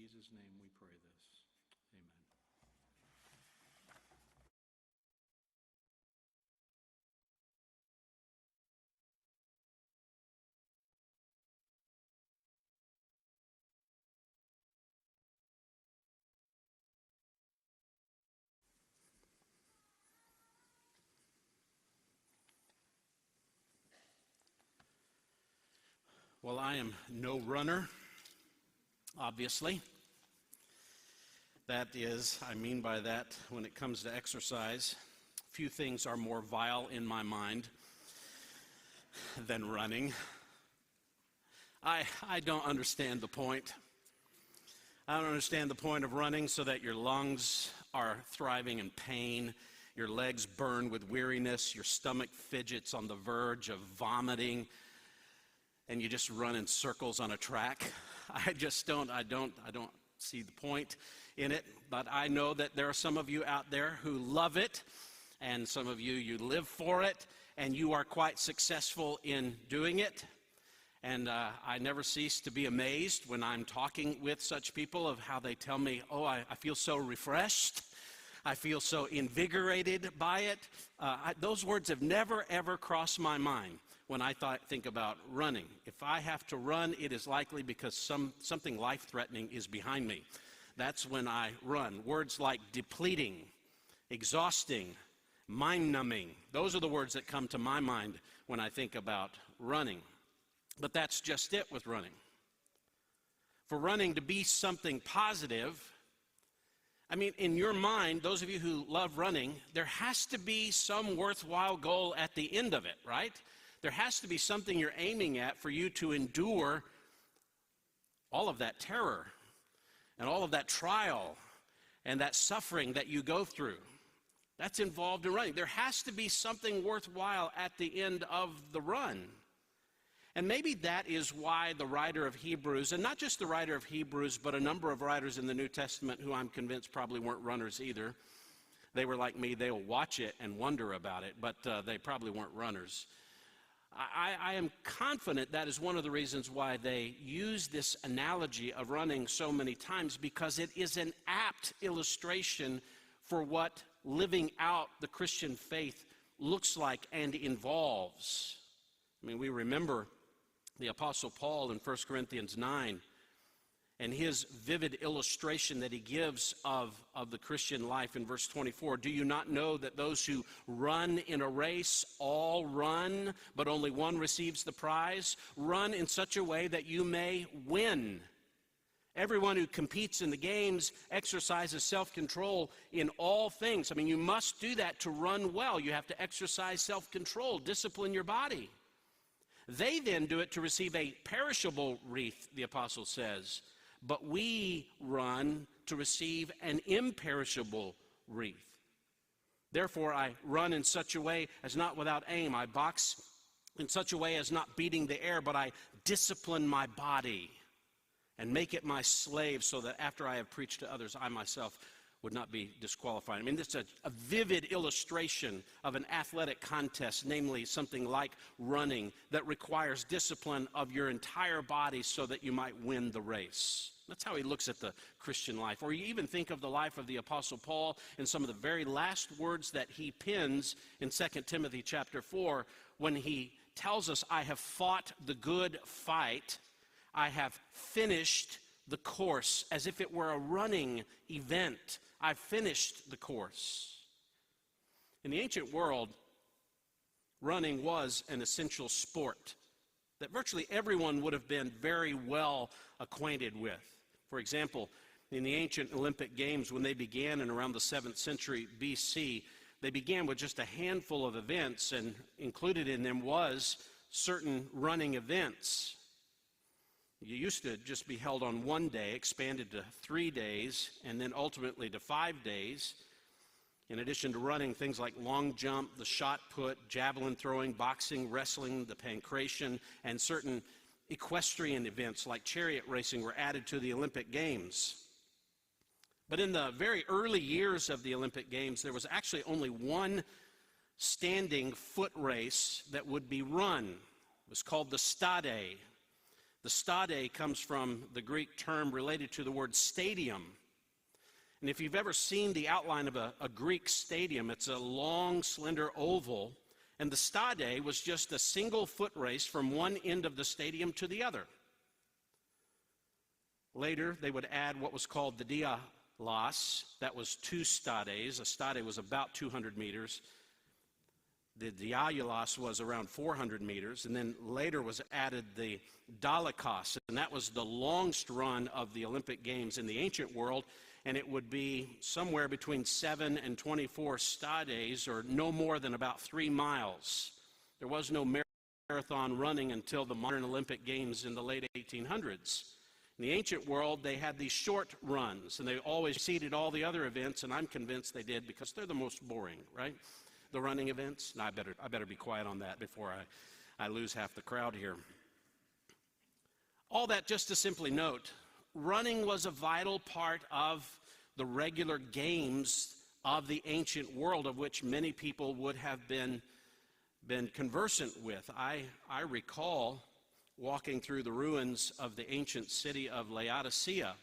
Jesus' name we pray this. Amen. Well, I am no runner, obviously. That is, I mean by that, when it comes to exercise, few things are more vile in my mind than running. I don't understand the point. I don't understand the point of running so that your lungs are thriving in pain, your legs burn with weariness, your stomach fidgets on the verge of vomiting, and you just run in circles on a track. I don't see the point in it, but I know that there are some of you out there who love it, and some of you live for it, and you are quite successful in doing it. And I never cease to be amazed when I'm talking with such people of how they tell me, oh, I feel so refreshed. I feel so invigorated by it. Those words have never, ever crossed my mind when I think about running. If I have to run, it is likely because something life-threatening is behind me. That's when I run. Words like depleting, exhausting, mind-numbing, those are the words that come to my mind when I think about running. But that's just it with running. For running to be something positive, I mean, in your mind, those of you who love running, there has to be some worthwhile goal at the end of it, right? There has to be something you're aiming at for you to endure all of that terror and all of that trial and that suffering that you go through. That's involved in running. There has to be something worthwhile at the end of the run. And maybe that is why the writer of Hebrews, and not just the writer of Hebrews, but a number of writers in the New Testament who I'm convinced probably weren't runners either. They were like me. They'll watch it and wonder about it, but they probably weren't runners. I am confident that is one of the reasons why they use this analogy of running so many times, because it is an apt illustration for what living out the Christian faith looks like and involves. I mean, we remember the Apostle Paul in 1 Corinthians 9 and his vivid illustration that he gives of the Christian life in verse 24. Do you not know that those who run in a race all run, but only one receives the prize? Run in such a way that you may win. Everyone who competes in the games exercises self-control in all things. I mean, you must do that to run well. You have to exercise self-control, discipline your body. They then do it to receive a perishable wreath, the apostle says, but we run to receive an imperishable wreath. Therefore, I run in such a way as not without aim. I box in such a way as not beating the air, but I discipline my body and make it my slave, so that after I have preached to others, I myself would not be disqualified. I mean, this is a vivid illustration of an athletic contest, namely something like running, that requires discipline of your entire body so that you might win the race. That's how he looks at the Christian life. Or you even think of the life of the Apostle Paul in some of the very last words that he pens in 2 Timothy chapter 4, when he tells us, I have fought the good fight, I have finished the course, as if it were a running event. I've finished the course. In the ancient world, running was an essential sport that virtually everyone would have been very well acquainted with. For example, in the ancient Olympic Games, when they began in around the 7th century BC, they began with just a handful of events, and included in them was certain running events. You used to just be held on one day, expanded to 3 days, and then ultimately to 5 days. In addition to running, things like long jump, the shot put, javelin throwing, boxing, wrestling, the pancration, and certain equestrian events like chariot racing were added to the Olympic Games. But in the very early years of the Olympic Games, there was actually only one standing foot race that would be run. It was called the stade. The stade comes from the Greek term related to the word stadium. And if you've ever seen the outline of a Greek stadium, it's a long, slender oval, and the stade was just a single foot race from one end of the stadium to the other. Later, they would add what was called the dialos. That was 2 stades. A stade was about 200 meters. The dialos was around 400 meters. And then later was added the dalakos, and that was the longest run of the Olympic Games in the ancient world. And it would be somewhere between 7 and 24 stades, or no more than about 3 miles. There was no marathon running until the modern Olympic Games in the late 1800s. In the ancient world, they had these short runs, and they always preceded all the other events, and I'm convinced they did because they're the most boring, right? The running events. No, I better be quiet on that before I lose half the crowd here. All that just to simply note, running was a vital part of the regular games of the ancient world, of which many people would have been conversant with. I recall walking through the ruins of the ancient city of Laodicea,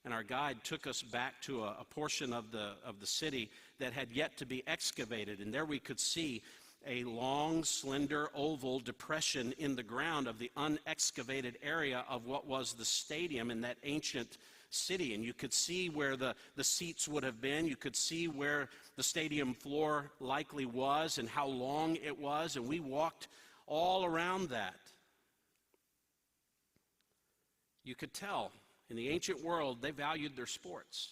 and our guide took us back to a portion of the city that had yet to be excavated, and there we could see a long, slender, oval depression in the ground of the unexcavated area of what was the stadium in that ancient city. And you could see where the seats would have been. You could see where the stadium floor likely was and how long it was. And we walked all around that. You could tell in the ancient world they valued their sports.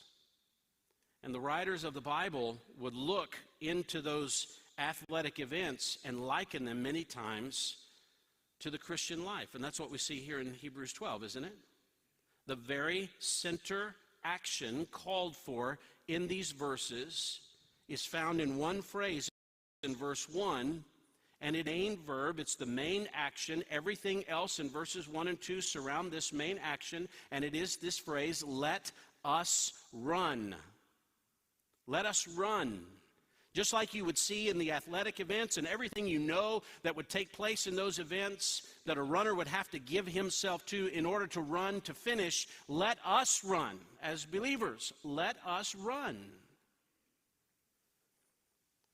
And the writers of the Bible would look into those athletic events and liken them many times to the Christian life. And that's what we see here in Hebrews 12, isn't it? The very center action called for in these verses is found in one phrase in verse 1, and it main verb. It's the main action. Everything else in verses 1 and 2 surround this main action, and it is this phrase, let us run. Let us run. Just like you would see in the athletic events and everything you know that would take place in those events that a runner would have to give himself to in order to run, to finish, let us run. As believers, let us run.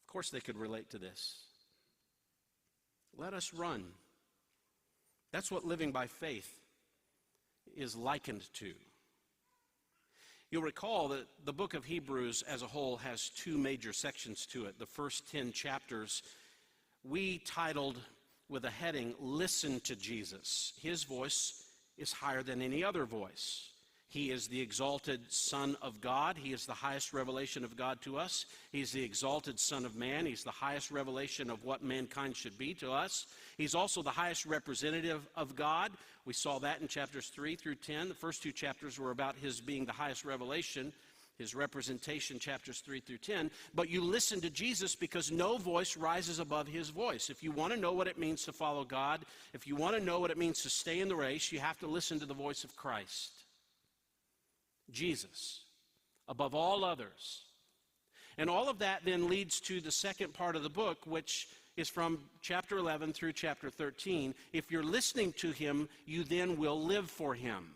Of course they could relate to this. Let us run. That's what living by faith is likened to. You'll recall that the book of Hebrews as a whole has 2 major sections to it. The first 10 chapters we titled with a heading, Listen to Jesus. His voice is higher than any other voice. He is the exalted Son of God. He is the highest revelation of God to us. He's the exalted Son of Man. He's the highest revelation of what mankind should be to us. He's also the highest representative of God. We saw that in chapters 3 through 10. The first 2 chapters were about his being the highest revelation, his representation, chapters 3 through 10. But you listen to Jesus because no voice rises above his voice. If you want to know what it means to follow God, if you want to know what it means to stay in the race, you have to listen to the voice of Christ. Jesus, above all others. And all of that then leads to the second part of the book, which is from chapter 11 through chapter 13. If you're listening to him, you then will live for him.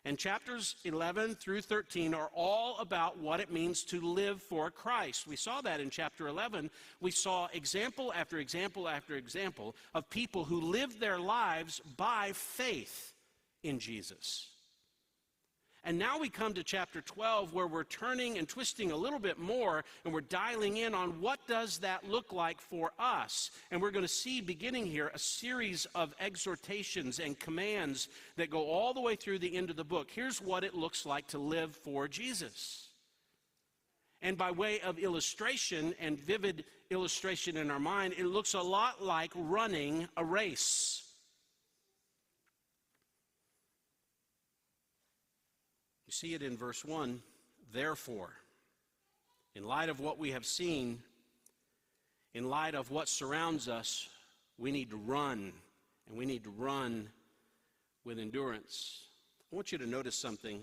And chapters 11 through 13 are all about what it means to live for Christ. We saw that in chapter 11. We saw example after example after example of people who lived their lives by faith in Jesus. And now we come to chapter 12 where we're turning and twisting a little bit more and we're dialing in on what does that look like for us. And we're going to see beginning here a series of exhortations and commands that go all the way through the end of the book. Here's what it looks like to live for Jesus. And by way of illustration and vivid illustration in our mind, it looks a lot like running a race. You see it in verse 1, therefore, in light of what we have seen, in light of what surrounds us, we need to run, and we need to run with endurance. I want you to notice something.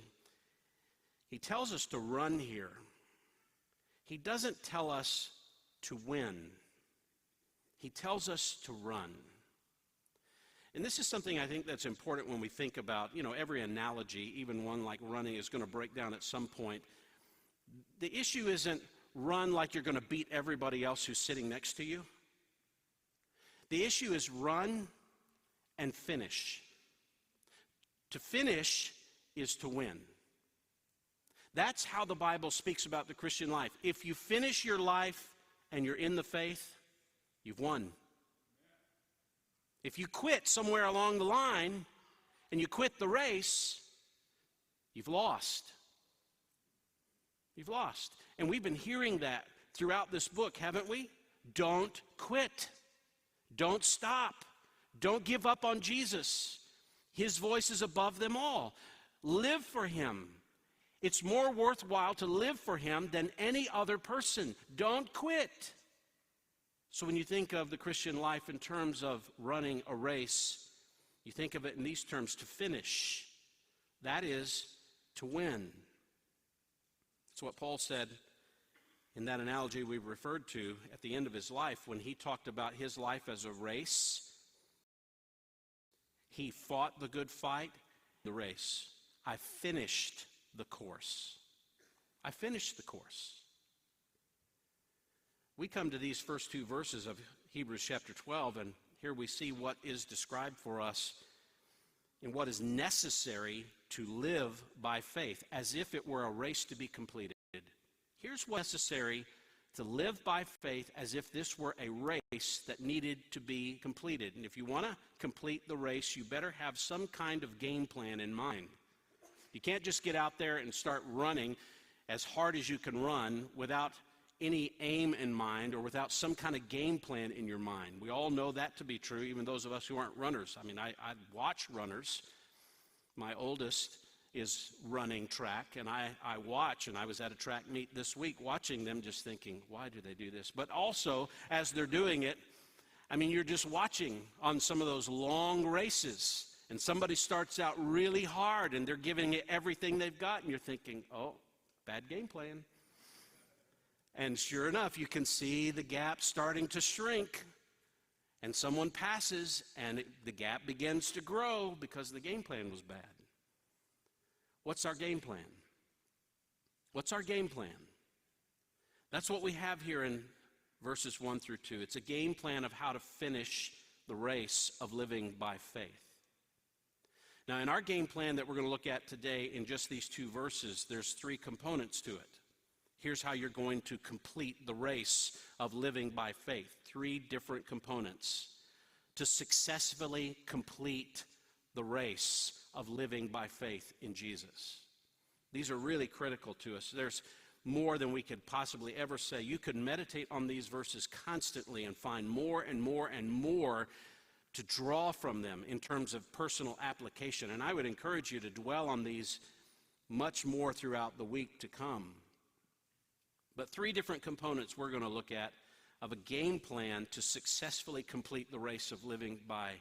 He tells us to run here. He doesn't tell us to win. He tells us to run. And this is something I think that's important when we think about, every analogy, even one like running, is going to break down at some point. The issue isn't run like you're going to beat everybody else who's sitting next to you. The issue is run and finish. To finish is to win. That's how the Bible speaks about the Christian life. If you finish your life and you're in the faith, you've won. If you quit somewhere along the line and you quit the race, you've lost. You've lost. And we've been hearing that throughout this book, haven't we? Don't quit. Don't stop. Don't give up on Jesus. His voice is above them all. Live for him. It's more worthwhile to live for him than any other person. Don't quit. So when you think of the Christian life in terms of running a race, you think of it in these terms: to finish. That is, to win. That's what Paul said in that analogy we referred to at the end of his life, when he talked about his life as a race. He fought the good fight, the race. I finished the course. I finished the course. We come to these first two verses of Hebrews chapter 12, and here we see what is described for us and what is necessary to live by faith, as if it were a race to be completed. Here's what's necessary to live by faith, as if this were a race that needed to be completed. And if you want to complete the race, you better have some kind of game plan in mind. You can't just get out there and start running as hard as you can run without any aim in mind or without some kind of game plan in your mind. We all know that to be true, even those of us who aren't runners. I mean, I watch runners. My oldest is running track, and I watch, and I was at a track meet this week watching them, just thinking, why do they do this? But also, as they're doing it, I mean, you're just watching on some of those long races, and somebody starts out really hard, and they're giving it everything they've got, and you're thinking, oh, bad game plan. And sure enough, you can see the gap starting to shrink, and someone passes, and the gap begins to grow because the game plan was bad. What's our game plan? What's our game plan? That's what we have here in verses 1 through 2. It's a game plan of how to finish the race of living by faith. Now, in our game plan that we're going to look at today, in just these two verses, there's three components to it. Here's how you're going to complete the race of living by faith. Three different components to successfully complete the race of living by faith in Jesus. These are really critical to us. There's more than we could possibly ever say. You could meditate on these verses constantly and find more and more and more to draw from them in terms of personal application. And I would encourage you to dwell on these much more throughout the week to come. But three different components we're going to look at of a game plan to successfully complete the race of living by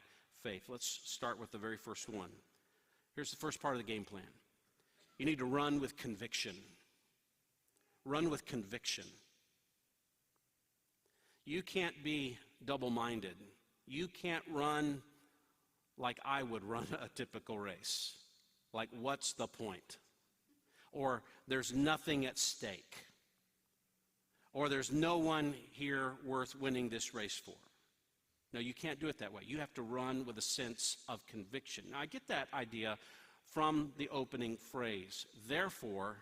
faith. Let's start with the very first one. Here's the first part of the game plan. You need to run with conviction. Run with conviction. You can't be double-minded. You can't run like I would run a typical race. Like, what's the point? Or there's nothing at stake. Or there's no one here worth winning this race for. No, you can't do it that way. You have to run with a sense of conviction. Now, I get that idea from the opening phrase. Therefore,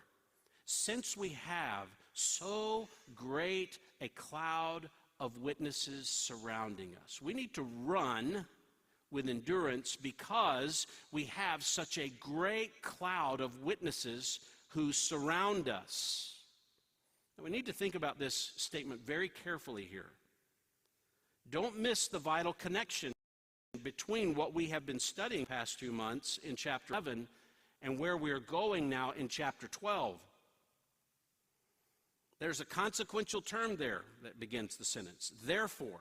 since we have so great a cloud of witnesses surrounding us, we need to run with endurance because we have such a great cloud of witnesses who surround us. Now, we need to think about this statement very carefully here. Don't miss the vital connection between what we have been studying the past 2 months in chapter 11 and where we are going now in chapter 12. There's a consequential term there that begins the sentence. Therefore,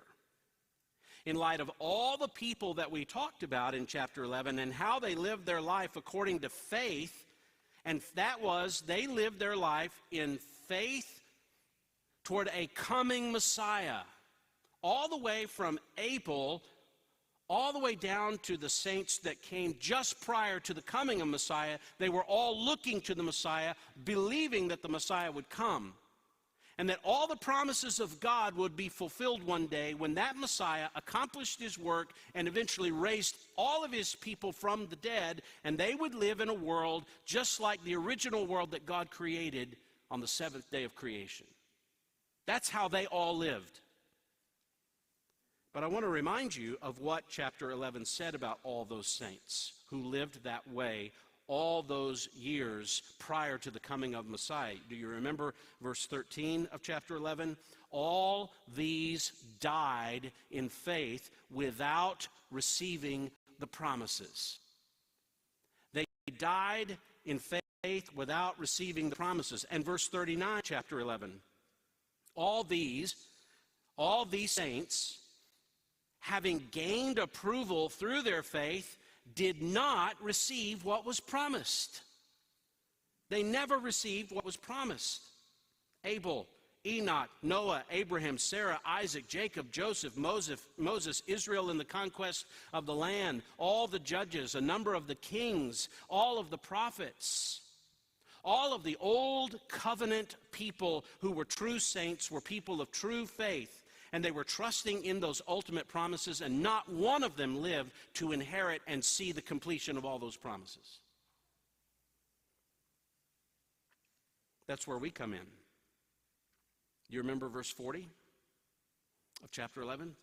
in light of all the people that we talked about in chapter 11 and how they lived their life according to faith, and that was they lived their life in faith toward a coming Messiah, all the way from Abel all the way down to the saints that came just prior to the coming of Messiah. They were all looking to the Messiah, believing that the Messiah would come, and that all the promises of God would be fulfilled one day when that Messiah accomplished his work and eventually raised all of his people from the dead, and they would live in a world just like the original world that God created on the seventh day of creation. That's how they all lived. But I want to remind you of what chapter 11 said about all those saints who lived that way all those years prior to the coming of Messiah. Do you remember verse 13 of chapter 11? All these died in faith without receiving the promises. They died in faith without receiving the promises. And verse 39, chapter 11, all these saints, having gained approval through their faith, did not receive what was promised. They never received what was promised. Abel, Enoch, Noah, Abraham, Sarah, Isaac, Jacob, Joseph, Moses, Israel in the conquest of the land, all the judges, a number of the kings, all of the prophets, all of the old covenant people who were true saints were people of true faith. And they were trusting in those ultimate promises, and not one of them lived to inherit and see the completion of all those promises. That's where we come in. You remember verse 40 of chapter 11?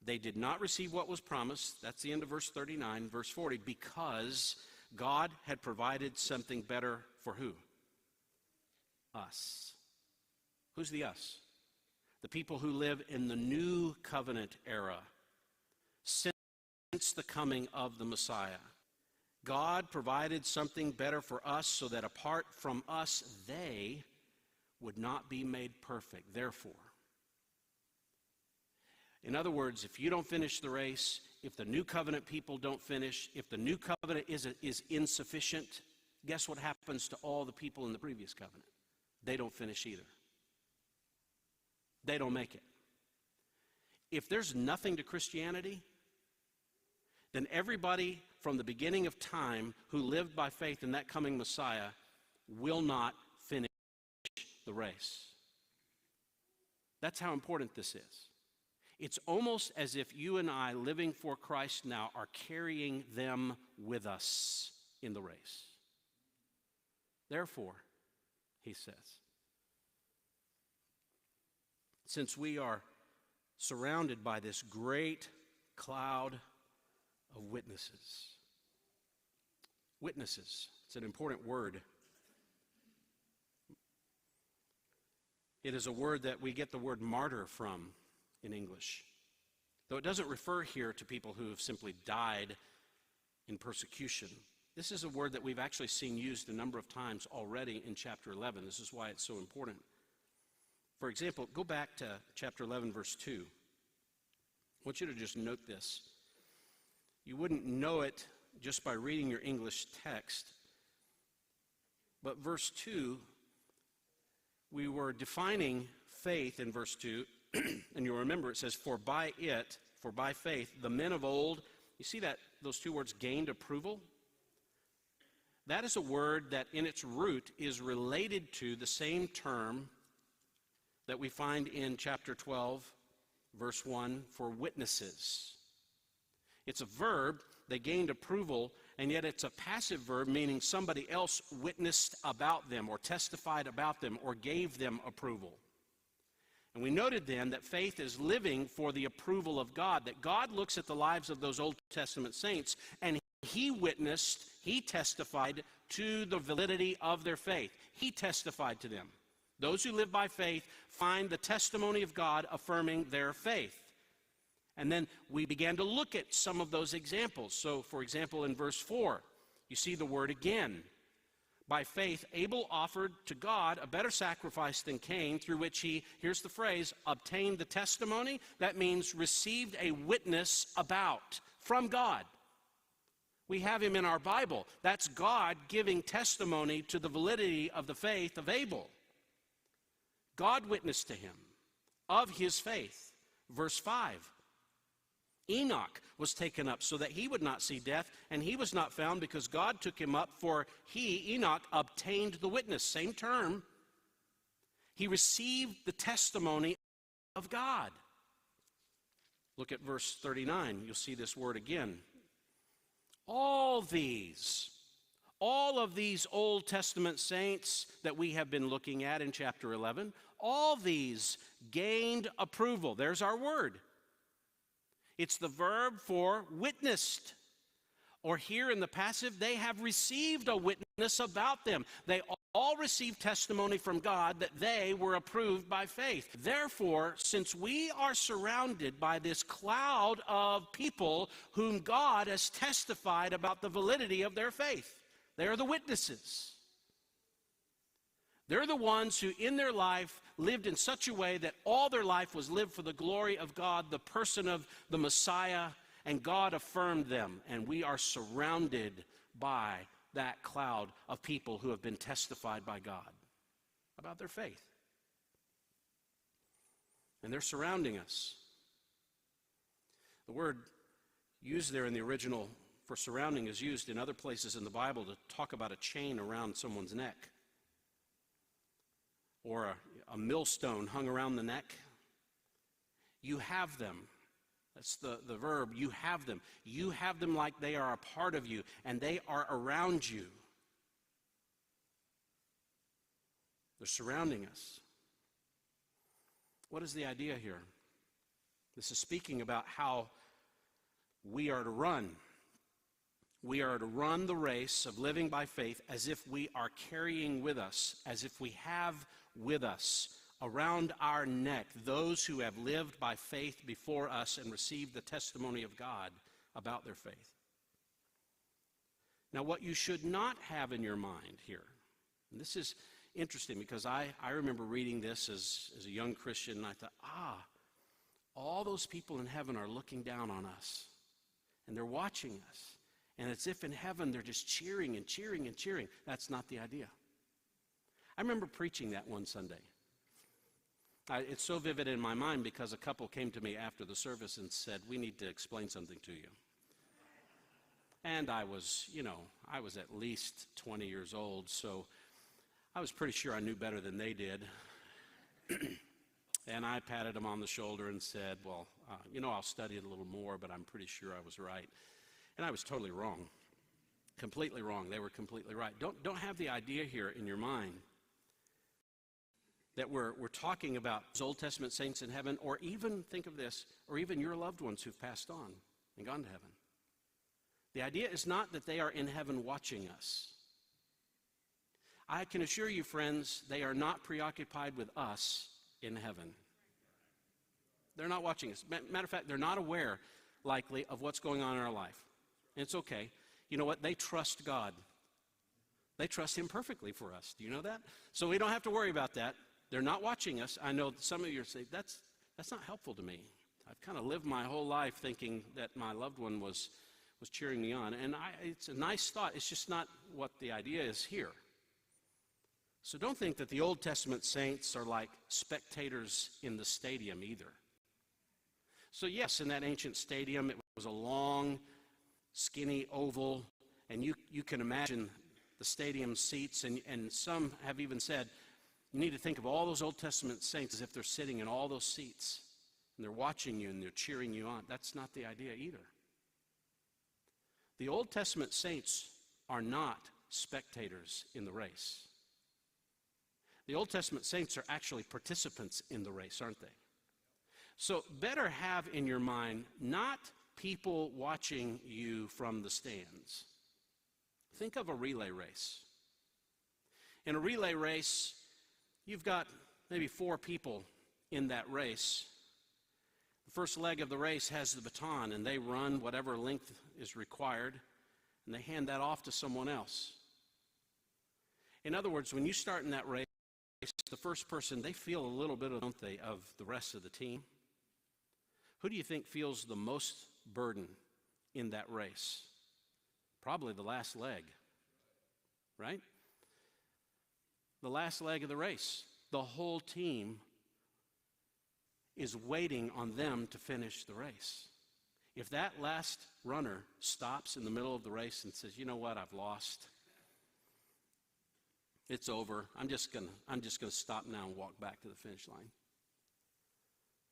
They did not receive what was promised. That's the end of verse 39. Verse 40, because God had provided something better for who? Us. Who's the us? The people who live in the new covenant era since the coming of the Messiah. God provided something better for us so that apart from us, they would not be made perfect. Therefore, in other words, if you don't finish the race, if the new covenant people don't finish, if the new covenant is insufficient, guess what happens to all the people in the previous covenant? They don't finish either. They don't make it. If there's nothing to Christianity, then everybody from the beginning of time who lived by faith in that coming Messiah will not finish the race. That's how important this is. It's almost as if you and I, living for Christ now, are carrying them with us in the race. Therefore, he says, since we are surrounded by this great cloud of witnesses. Witnesses, it's an important word. It is a word that we get the word martyr from in English. Though it doesn't refer here to people who have simply died in persecution. This is a word that we've actually seen used a number of times already in chapter 11. This is why it's so important. For example, go back to chapter 11, verse 2. I want you to just note this. You wouldn't know it just by reading your English text. But verse 2, we were defining faith in verse 2. And you'll remember it says, for by faith, the men of old, you see that those two words, gained approval? That is a word that in its root is related to the same term that we find in chapter 12, verse 1, for witnesses. It's a verb, they gained approval, and yet it's a passive verb, meaning somebody else witnessed about them or testified about them or gave them approval. And we noted then that faith is living for the approval of God, that God looks at the lives of those Old Testament saints, and he witnessed, he testified to the validity of their faith. He testified to them. Those who live by faith find the testimony of God affirming their faith. And then we began to look at some of those examples. So, for example, in verse 4, you see the word again. By faith, Abel offered to God a better sacrifice than Cain, through which he, here's the phrase, obtained the testimony. That means received a witness about from God. We have him in our Bible. That's God giving testimony to the validity of the faith of Abel. God witnessed to him of his faith. Verse 5, Enoch was taken up so that he would not see death, and he was not found because God took him up, for he, Enoch, obtained the witness. Same term. He received the testimony of God. Look at verse 39. You'll see this word again. All of these Old Testament saints that we have been looking at in chapter 11, all these gained approval. There's our word. It's the verb for witnessed. Or here in the passive, they have received a witness about them. They all received testimony from God that they were approved by faith. Therefore, since we are surrounded by this cloud of people whom God has testified about the validity of their faith, they are the witnesses. They're the ones who in their life lived in such a way that all their life was lived for the glory of God, the person of the Messiah, and God affirmed them. And we are surrounded by that cloud of people who have been testified by God about their faith. And they're surrounding us. The word used there in the original for surrounding is used in other places in the Bible to talk about a chain around someone's neck, or a millstone hung around the neck. You have them. That's the verb, you have them. You have them like they are a part of you, and they are around you. They're surrounding us. What is the idea here? This is speaking about how we are to run. We are to run the race of living by faith as if we are carrying with us, as if we have with us around our neck those who have lived by faith before us and received the testimony of God about their faith. Now, what you should not have in your mind here, and this is interesting because I remember reading this as a young Christian, and I thought, all those people in heaven are looking down on us, and they're watching us. And it's if in heaven they're just cheering and cheering and cheering. That's not the idea. I remember preaching that one Sunday. It's so vivid in my mind because a couple came to me after the service and said, we need to explain something to you. And I was at least 20 years old, so I was pretty sure I knew better than they did. And I patted them on the shoulder and said, well, I'll study it a little more, but I'm pretty sure I was right. And I was totally wrong, completely wrong. They were completely right. Don't have the idea here in your mind that we're talking about Old Testament saints in heaven, or even, think of this, or even your loved ones who've passed on and gone to heaven. The idea is not that they are in heaven watching us. I can assure you, friends, they are not preoccupied with us in heaven. They're not watching us. Matter of fact, they're not aware, likely, of what's going on in our life. And it's okay. You know what? They trust God. They trust Him perfectly for us. Do you know that? So we don't have to worry about that. They're not watching us. I know some of you say, that's not helpful to me. I've kind of lived my whole life thinking that my loved one was cheering me on. And it's a nice thought. It's just not what the idea is here. So don't think that the Old Testament saints are like spectators in the stadium either. So yes, in that ancient stadium, it was a long, skinny oval, and you can imagine the stadium seats, and some have even said, you need to think of all those Old Testament saints as if they're sitting in all those seats, and they're watching you, and they're cheering you on. That's not the idea either. The Old Testament saints are not spectators in the race. The Old Testament saints are actually participants in the race, aren't they? So better have in your mind not people watching you from the stands. Think of a relay race. In a relay race, you've got maybe 4 people in that race. The first leg of the race has the baton, and they run whatever length is required, and they hand that off to someone else. In other words, when you start in that race, the first person, they feel a little bit, don't they, of the rest of the team? Who do you think feels the most burden in that race? Probably the last leg, right? The last leg of the race. The whole team is waiting on them to finish the race. If that last runner stops in the middle of the race and says, you know what, I've lost. It's over. I'm just gonna stop now and walk back to the finish line.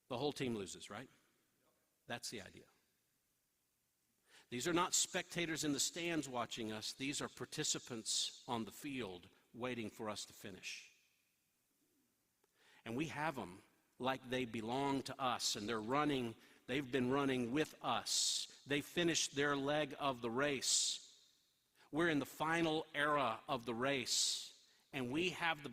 The whole team loses, right? That's the idea. These are not spectators in the stands watching us. These are participants on the field waiting for us to finish. And we have them like they belong to us, and they've been running with us. They finished their leg of the race. We're in the final era of the race, and we have the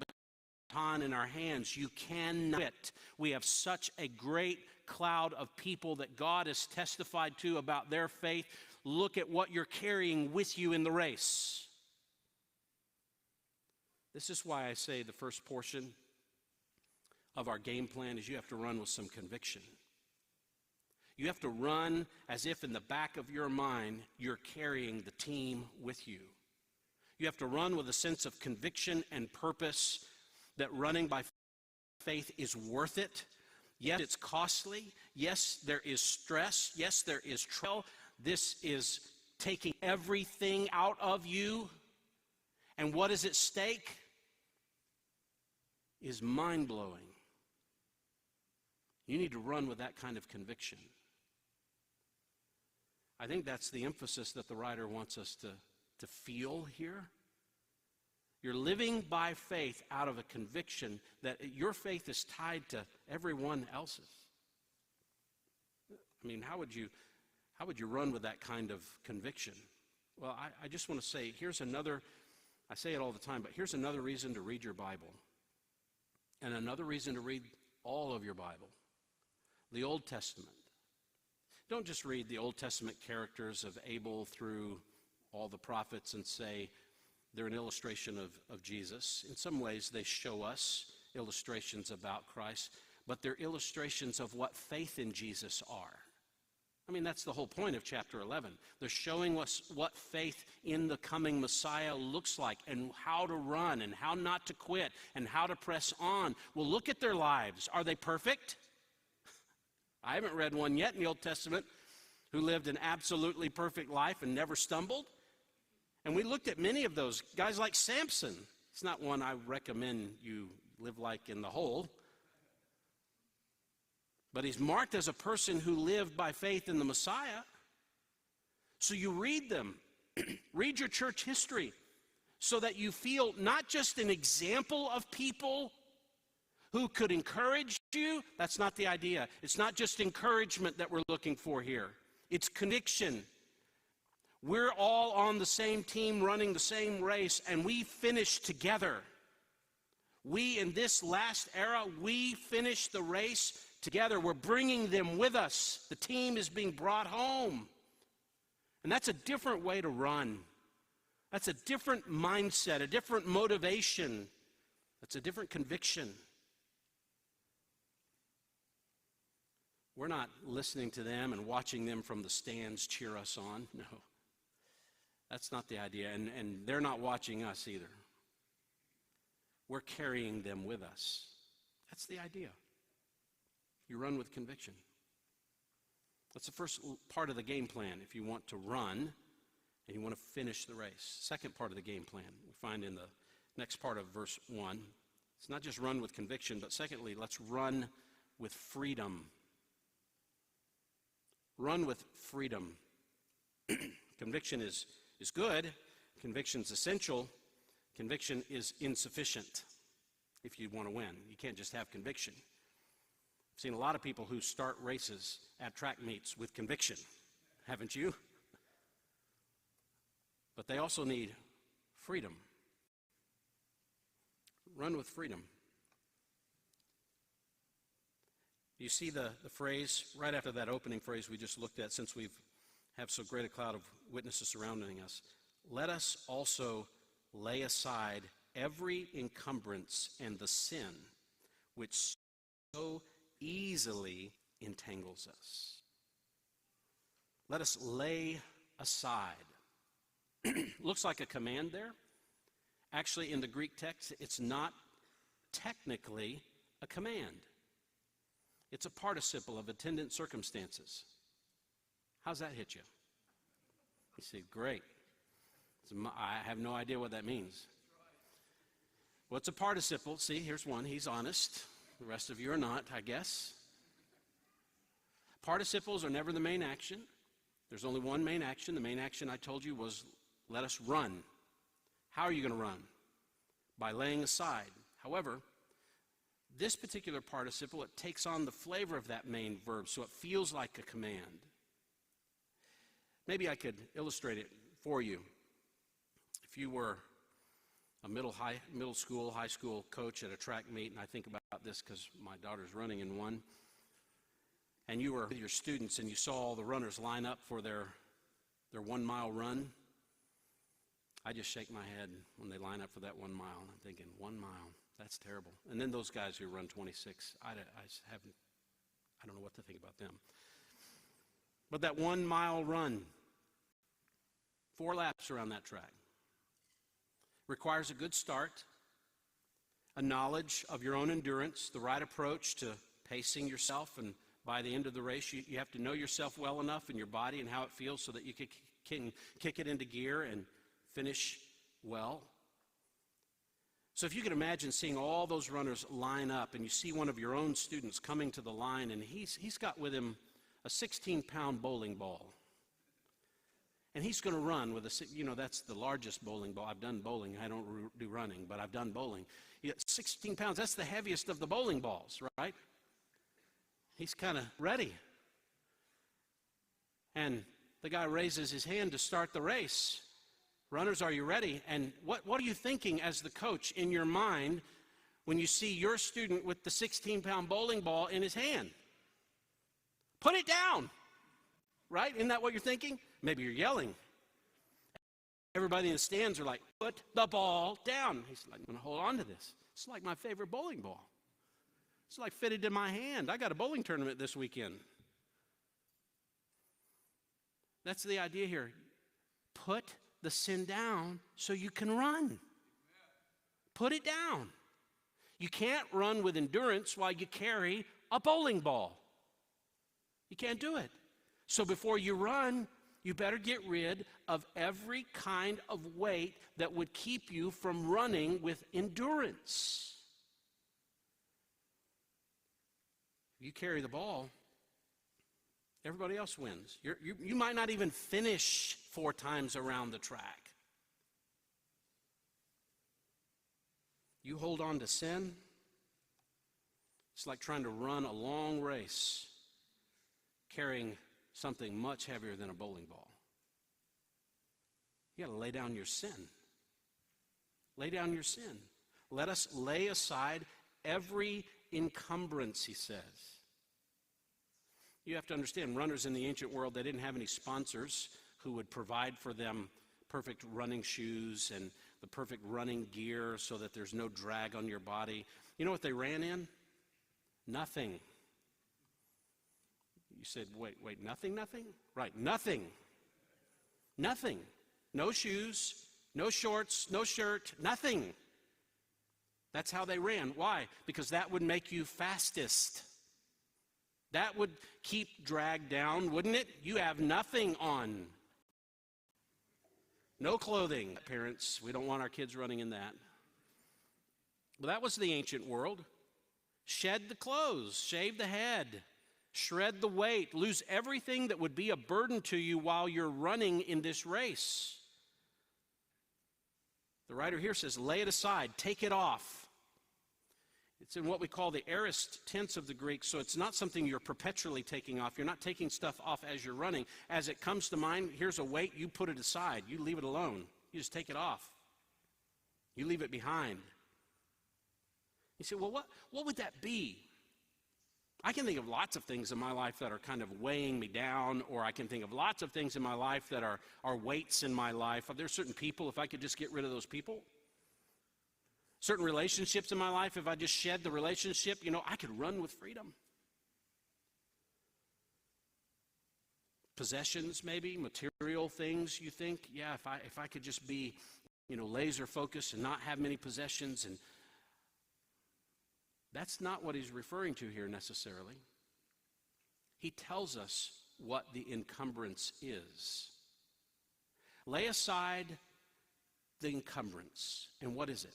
baton in our hands. You cannot quit. We have such a great cloud of people that God has testified to about their faith. Look at what you're carrying with you in the race. This is why I say the first portion of our game plan is you have to run with some conviction. You have to run as if in the back of your mind you're carrying the team with you. You have to run with a sense of conviction and purpose that running by faith is worth it. Yes, it's costly. Yes, there is stress. Yes, there is trial. This is taking everything out of you. And what is at stake is mind-blowing. You need to run with that kind of conviction. I think that's the emphasis that the writer wants us to feel here. You're living by faith out of a conviction that your faith is tied to everyone else's. I mean, how would you run with that kind of conviction? Well, I just want to say, I say it all the time, but here's another reason to read your Bible. And another reason to read all of your Bible. The Old Testament. Don't just read the Old Testament characters of Abel through all the prophets and say they're an illustration of Jesus. In some ways, they show us illustrations about Christ, but they're illustrations of what faith in Jesus are. I mean, that's the whole point of chapter 11. They're showing us what faith in the coming Messiah looks like and how to run and how not to quit and how to press on. Well, look at their lives. Are they perfect? I haven't read one yet in the Old Testament who lived an absolutely perfect life and never stumbled. And we looked at many of those guys like Samson. It's not one I recommend you live like in the whole. But he's marked as a person who lived by faith in the Messiah. So you read them. Read your church history so that you feel not just an example of people who could encourage you. That's not the idea. It's not just encouragement that we're looking for here. It's conviction. We're all on the same team running the same race, and we finish together. We, in this last era, we finish the race together. We're bringing them with us. The team is being brought home. And that's a different way to run. That's a different mindset, a different motivation. That's a different conviction. We're not listening to them and watching them from the stands cheer us on. No. That's not the idea. And they're not watching us either. We're carrying them with us. That's the idea. You run with conviction. That's the first part of the game plan if you want to run and you want to finish the race. Second part of the game plan we find in the next part of verse 1. It's not just run with conviction, but secondly, let's run with freedom. Run with freedom. Conviction is good. Conviction is essential. Conviction is insufficient if you want to win. You can't just have conviction. I've seen a lot of people who start races at track meets with conviction, haven't you? But they also need freedom. Run with freedom. You see the phrase right after that opening phrase we just looked at, since we have so great a cloud of witnesses surrounding us. Let us also lay aside every encumbrance and the sin which so easily entangles us. Let us lay aside. Looks like a command there. Actually, in the Greek text, it's not technically a command. It's a participle of attendant circumstances. How's that hit you? You say, great. I have no idea what that means. What's a participle? See, here's one. He's honest. The rest of you are not, I guess. Participles are never the main action. There's only one main action. The main action I told you was let us run. How are you going to run? By laying aside. However, this particular participle, it takes on the flavor of that main verb, so it feels like a command. Maybe I could illustrate it for you. If you were a middle school, high school coach at a track meet, and I think about this because my daughter's running in one, and you were with your students and you saw all the runners line up for their 1 mile run, I just shake my head when they line up for that 1 mile. I'm thinking, 1 mile, that's terrible. And then those guys who run 26, I don't know what to think about them. But that 1 mile run, 4 laps around that track, requires a good start, a knowledge of your own endurance, the right approach to pacing yourself, and by the end of the race, you have to know yourself well enough and your body and how it feels so that you can kick it into gear and finish well. So if you can imagine seeing all those runners line up, and you see one of your own students coming to the line, and he's got with him a 16-pound bowling ball. And he's going to run with that's the largest bowling ball. I've done bowling. I don't do running, but I've done bowling. 16 pounds, that's the heaviest of the bowling balls, right? He's kind of ready. And the guy raises his hand to start the race. Runners, are you ready? And what are you thinking as the coach in your mind when you see your student with the 16-pound bowling ball in his hand? Put it down, right? Isn't that what you're thinking? Maybe you're yelling. Everybody in the stands are like, put the ball down. He's like, I'm going to hold on to this. It's like my favorite bowling ball. It's like fitted in my hand. I got a bowling tournament this weekend. That's the idea here. Put the sin down so you can run. Put it down. You can't run with endurance while you carry a bowling ball. You can't do it. So before you run, you better get rid of every kind of weight that would keep you from running with endurance. You carry the ball, everybody else wins. You might not even finish 4 times around the track. You hold on to sin, it's like trying to run a long race carrying something much heavier than a bowling ball. You got to lay down your sin. Lay down your sin. Let us lay aside every encumbrance, he says. You have to understand, runners in the ancient world, they didn't have any sponsors who would provide for them perfect running shoes and the perfect running gear so that there's no drag on your body. You know what they ran in? Nothing. You said, wait, nothing? Right, nothing. Nothing. No shoes, no shorts, no shirt, nothing. That's how they ran. Why? Because that would make you fastest. That would keep drag down, wouldn't it? You have nothing on. No clothing. Parents, we don't want our kids running in that. Well, that was the ancient world. Shed the clothes, shave the head, shred the weight, lose everything that would be a burden to you while you're running in this race. The writer here says, lay it aside, take it off. It's in what we call the aorist tense of the Greek, so it's not something you're perpetually taking off. You're not taking stuff off as you're running. As it comes to mind, here's a weight, you put it aside. You leave it alone. You just take it off. You leave it behind. You say, well, what would that be? I can think of lots of things in my life that are kind of weighing me down, or I can think of lots of things in my life that are weights in my life. Are there certain people, if I could just get rid of those people? Certain relationships in my life, if I just shed the relationship, I could run with freedom. Possessions, maybe, material things, you think, yeah, if I could just be, laser focused and not have many possessions. And that's not what he's referring to here necessarily. He tells us what the encumbrance is. Lay aside the encumbrance. And what is it?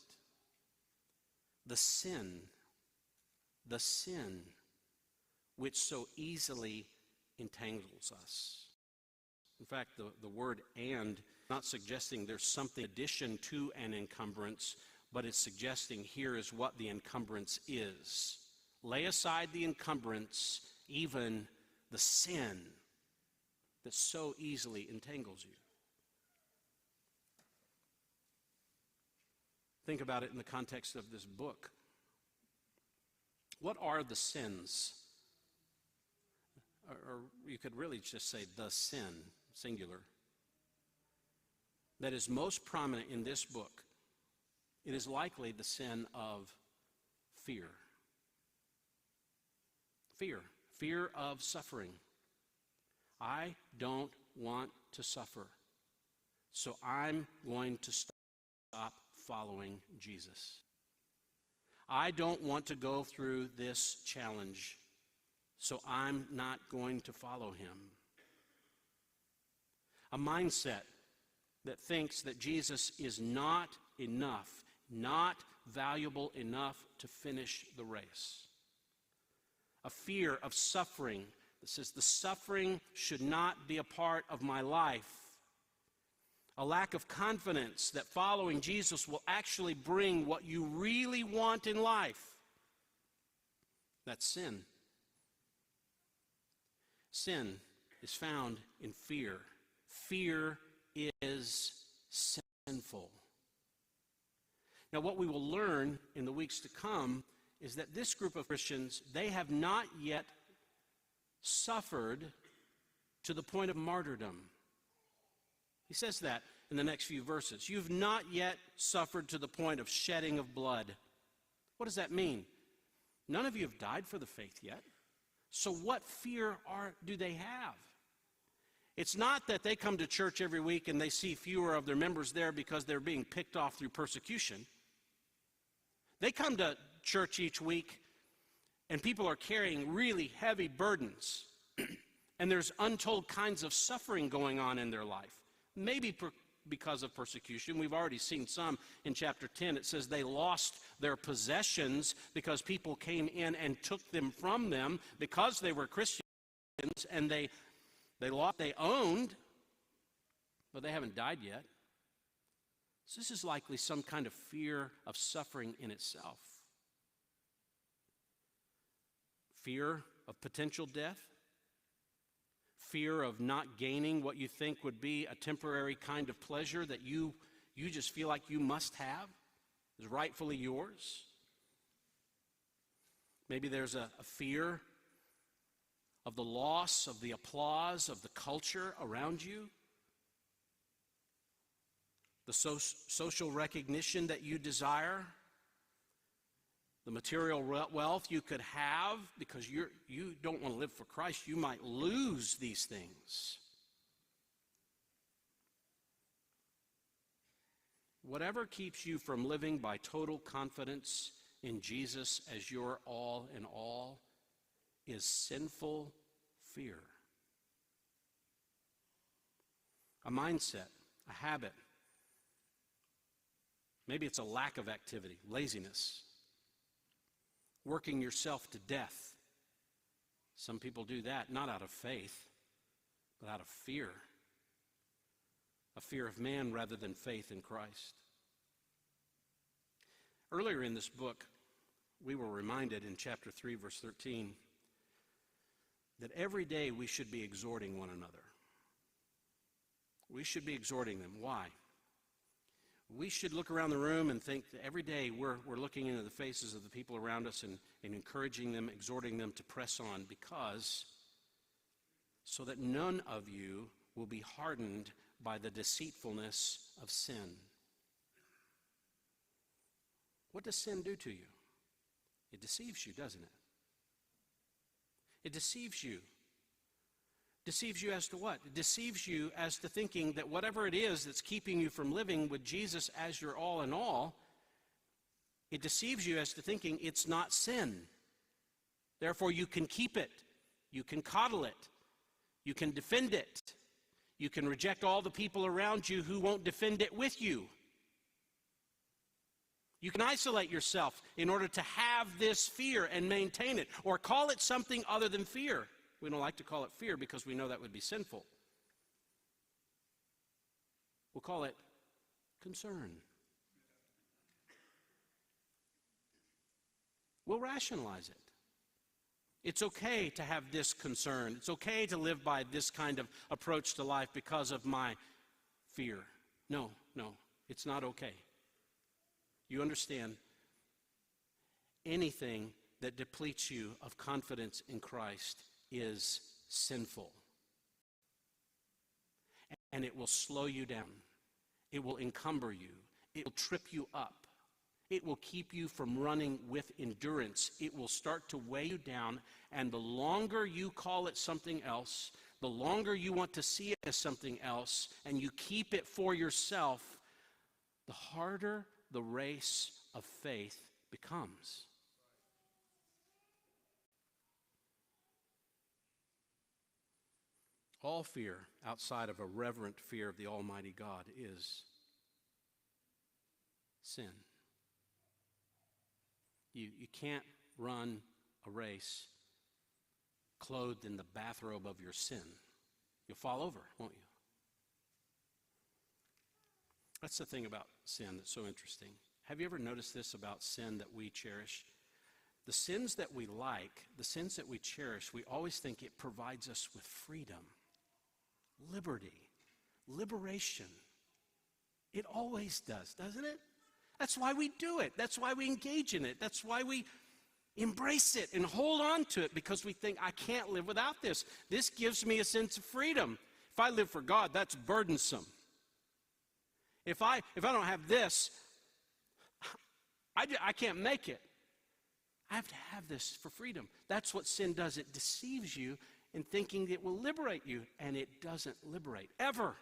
The sin which so easily entangles us. In fact, the word "and" not suggesting there's something in addition to an encumbrance, but it's suggesting here is what the encumbrance is. Lay aside the encumbrance, even the sin that so easily entangles you. Think about it in the context of this book. What are the sins? Or you could really just say the sin, singular, that is most prominent in this book. It is likely the sin of fear. Fear of suffering. I don't want to suffer, so I'm going to stop following Jesus. I don't want to go through this challenge, so I'm not going to follow him. A mindset that thinks that Jesus is not enough, not valuable enough to finish the race. A fear of suffering that says the suffering should not be a part of my life. A lack of confidence that following Jesus will actually bring what you really want in life. That's sin. Sin is found in fear. Fear is sinful. Now, what we will learn in the weeks to come is that this group of Christians, they have not yet suffered to the point of martyrdom. He says that in the next few verses. You've not yet suffered to the point of shedding of blood. What does that mean? None of you have died for the faith yet. So what fear do they have? It's not that they come to church every week and they see fewer of their members there because they're being picked off through persecution. They come to church each week and people are carrying really heavy burdens. And there's untold kinds of suffering going on in their life. Maybe because of persecution. We've already seen some in chapter 10. It says they lost their possessions because people came in and took them from them because they were Christians, and they owned, but they haven't died yet. So this is likely some kind of fear of suffering in itself. Fear of potential death. Fear of not gaining what you think would be a temporary kind of pleasure that you just feel like you must have, is rightfully yours. Maybe there's a fear of the loss of the applause of the culture around you, the social recognition that you desire, the material wealth you could have because you don't want to live for Christ. You might lose these things. Whatever keeps you from living by total confidence in Jesus as your all in all is sinful fear. A mindset, a habit. Maybe it's a lack of activity, laziness. Working yourself to death. Some people do that not out of faith, but out of fear. A fear of man rather than faith in Christ. Earlier in this book, we were reminded in chapter 3, verse 13, that every day we should be exhorting one another. We should be exhorting them. Why? We should look around the room and think that every day we're looking into the faces of the people around us and encouraging them, exhorting them to press on, because so that none of you will be hardened by the deceitfulness of sin. What does sin do to you? It deceives you, doesn't it? It deceives you. Deceives you as to what? It deceives you as to thinking that whatever it is that's keeping you from living with Jesus as your all in all, it deceives you as to thinking it's not sin. Therefore, you can keep it. You can coddle it. You can defend it. You can reject all the people around you who won't defend it with you. You can isolate yourself in order to have this fear and maintain it, or call it something other than fear. We don't like to call it fear because we know that would be sinful. We'll call it concern. We'll rationalize it. It's okay to have this concern. It's okay to live by this kind of approach to life because of my fear. No, it's not okay. You understand, anything that depletes you of confidence in Christ is sinful. And it will slow you down. It will encumber you. It will trip you up. It will keep you from running with endurance. It will start to weigh you down, and the longer you call it something else, the longer you want to see it as something else, and you keep it for yourself, the harder the race of faith becomes. All fear outside of a reverent fear of the Almighty God is sin. You can't run a race clothed in the bathrobe of your sin. You'll fall over, won't you? That's the thing about sin that's so interesting. Have you ever noticed this about sin that we cherish? The sins that we like, the sins that we cherish, we always think it provides us with freedom, liberty, liberation. It always does, doesn't it? That's why we do it. That's why we engage in it. That's why we embrace it and hold on to it, because we think, I can't live without this. This gives me a sense of freedom. If I live for God, that's burdensome. If I don't have this, I can't make it. I have to have this for freedom. That's what sin does. It deceives you in thinking it will liberate you, and it doesn't liberate. Ever.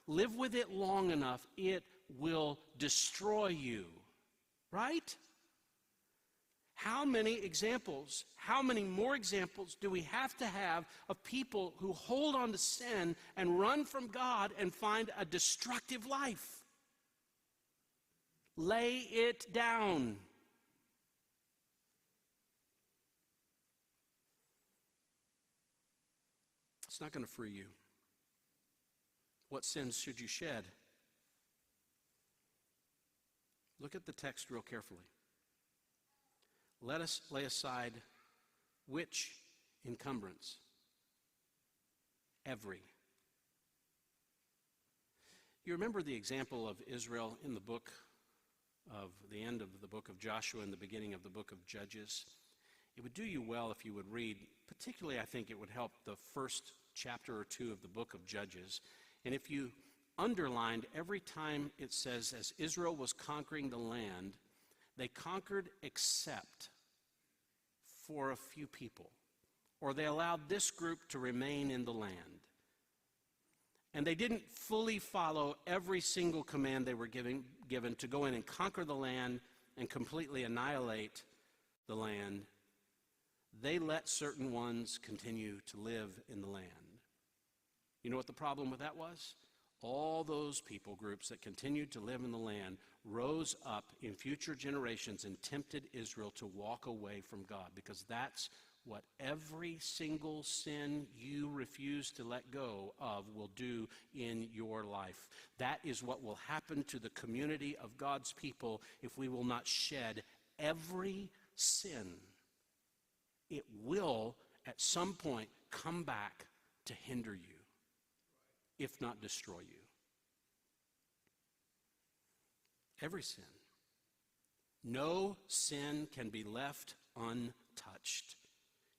Live with it long enough, it will destroy you. Right? How many more examples do we have to have of people who hold on to sin and run from God and find a destructive life? Lay it down. It's not going to free you. What sins should you shed? Look at the text real carefully. Let us lay aside which encumbrance? Every. You remember the example of Israel in the end of the book of Joshua and the beginning of the book of Judges? It would do you well if you would read, particularly I think it would help the first chapter or two of the book of Judges. And if you underlined every time it says, as Israel was conquering the land, they conquered except for a few people, or they allowed this group to remain in the land. And they didn't fully follow every single command they were given to go in and conquer the land and completely annihilate the land. They let certain ones continue to live in the land. You know what the problem with that was? All those people groups that continued to live in the land rose up in future generations and tempted Israel to walk away from God, because that's what every single sin you refuse to let go of will do in your life. That is what will happen to the community of God's people if we will not shed every sin. It will, at some point, come back to hinder you, if not destroy you. Every sin. No sin can be left untouched.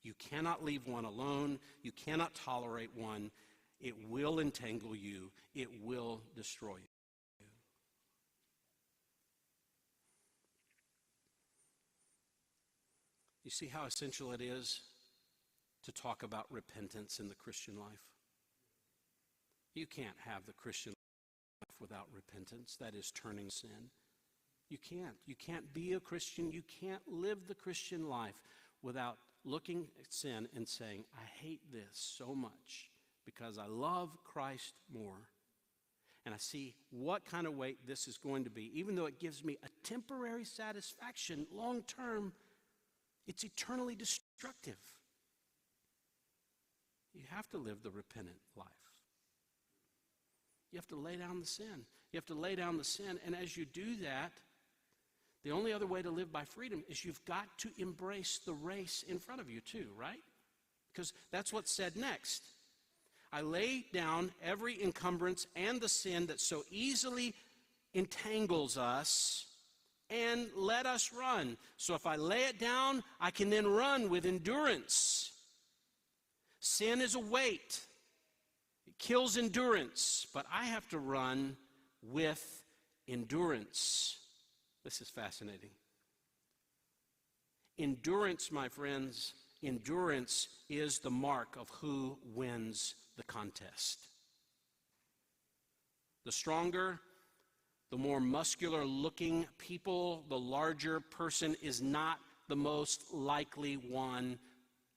You cannot leave one alone. You cannot tolerate one. It will entangle you. It will destroy you. You see how essential it is to talk about repentance in the Christian life? You can't have the Christian life without repentance. That is turning sin. You can't. You can't be a Christian. You can't live the Christian life without looking at sin and saying, I hate this so much because I love Christ more. And I see what kind of weight this is going to be. Even though it gives me a temporary satisfaction, long term, it's eternally destructive. You have to live the repentant life. You have to lay down the sin. You have to lay down the sin. And as you do that, the only other way to live by freedom is you've got to embrace the race in front of you too, right? Because that's what's said next. I lay down every encumbrance and the sin that so easily entangles us, and let us run. So if I lay it down, I can then run with endurance. Sin is a weight. It kills endurance, but I have to run with endurance. This is fascinating. Endurance, my friends, endurance is the mark of who wins the contest. The stronger, the more muscular-looking people, the larger person is not the most likely one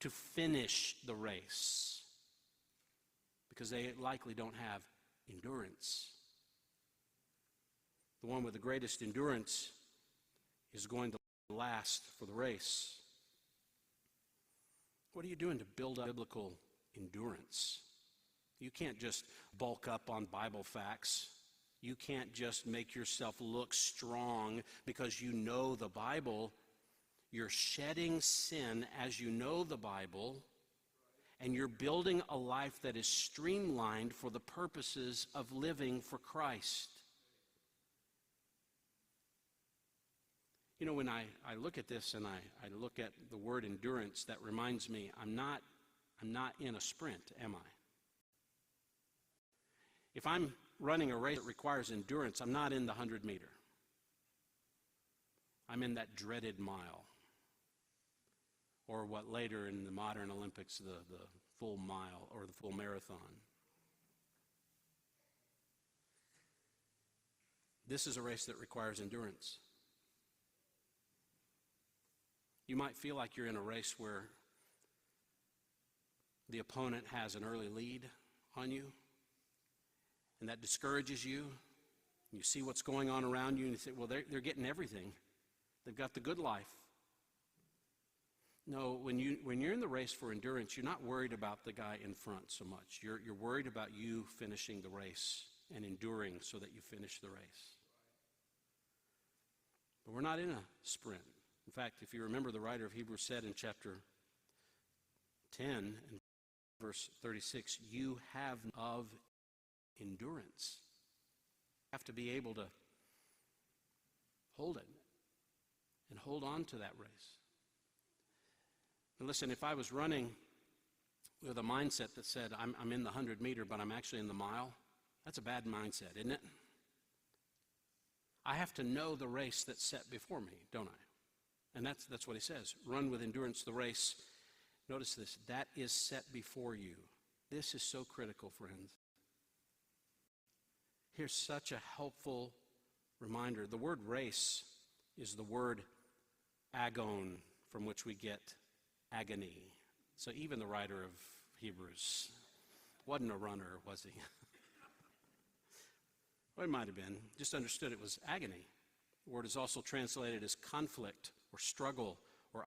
to finish the race because they likely don't have endurance. The one with the greatest endurance is going to last for the race. What are you doing to build up biblical endurance? You can't just bulk up on Bible facts. You can't just make yourself look strong because you know the Bible. You're shedding sin as you know the Bible, and you're building a life that is streamlined for the purposes of living for Christ. You know, when I look at this and I look at the word endurance, that reminds me I'm not in a sprint, am I? If I'm running a race that requires endurance, I'm not in the 100-meter. I'm in that dreaded mile. Or what later in the modern Olympics, the full mile or the full marathon. This is a race that requires endurance. You might feel like you're in a race where the opponent has an early lead on you, and that discourages you. You see what's going on around you, and you say, well, they're getting everything. They've got the good life. No, when you're in the race for endurance, you're not worried about the guy in front so much. You're worried about you finishing the race and enduring so that you finish the race. But we're not in a sprint. In fact, if you remember, the writer of Hebrews said in chapter 10 and verse 36, you have of endurance. You have to be able to hold it and hold on to that race. And listen, if I was running with a mindset that said, I'm in the 100-meter, but I'm actually in the mile, that's a bad mindset, isn't it? I have to know the race that's set before me, don't I? And that's what he says. Run with endurance the race. Notice this. That is set before you. This is so critical, friends. Here's such a helpful reminder. The word race is the word agon, from which we get agony. So even the writer of Hebrews wasn't a runner, was he? Well, he might have been. Just understood it was agony. The word is also translated as conflict or struggle or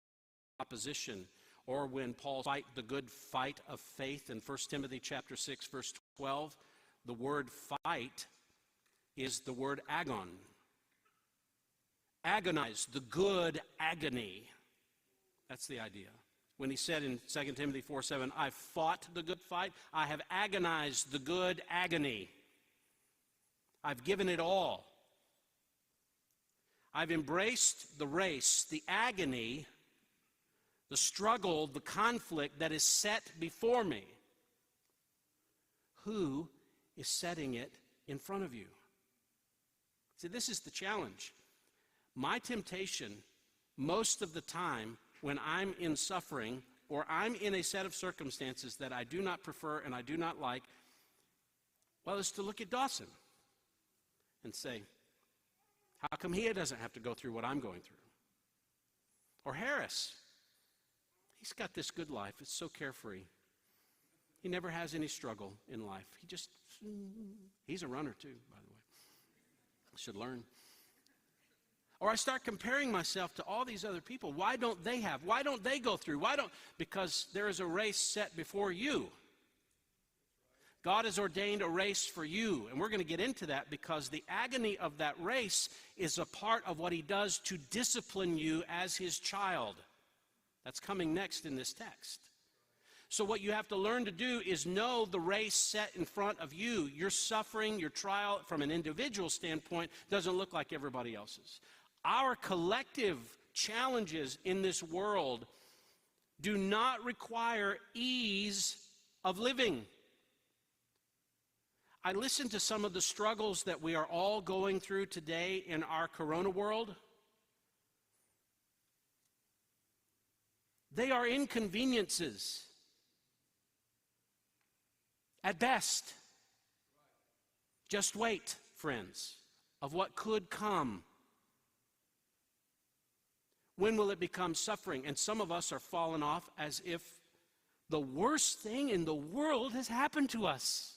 opposition, or when Paul fight the good fight of faith in 1 Timothy chapter 6, verse 12, the word fight is the word agon. Agonize, the good agony. That's the idea. When he said in 2 Timothy 4:7, I've fought the good fight, I have agonized the good agony. I've given it all. I've embraced the race, the agony, the struggle, the conflict that is set before me. Who is setting it in front of you? See, this is the challenge. My temptation, most of the time, when I'm in suffering or I'm in a set of circumstances that I do not prefer and I do not like, well, is to look at Dawson and say, how come he doesn't have to go through what I'm going through? Or Harris, he's got this good life. It's so carefree. He never has any struggle in life. He's a runner too, by the way. Should learn. Or I start comparing myself to all these other people. Why don't they have? Why don't they go through? Because there is a race set before you. God has ordained a race for you, and we're going to get into that because the agony of that race is a part of what he does to discipline you as his child. That's coming next in this text. So what you have to learn to do is know the race set in front of you. Your suffering, your trial from an individual standpoint doesn't look like everybody else's. Our collective challenges in this world do not require ease of living. I listen to some of the struggles that we are all going through today in our corona world. They are inconveniences at best. Just wait, friends, of what could come. When will it become suffering? And some of us are falling off as if the worst thing in the world has happened to us.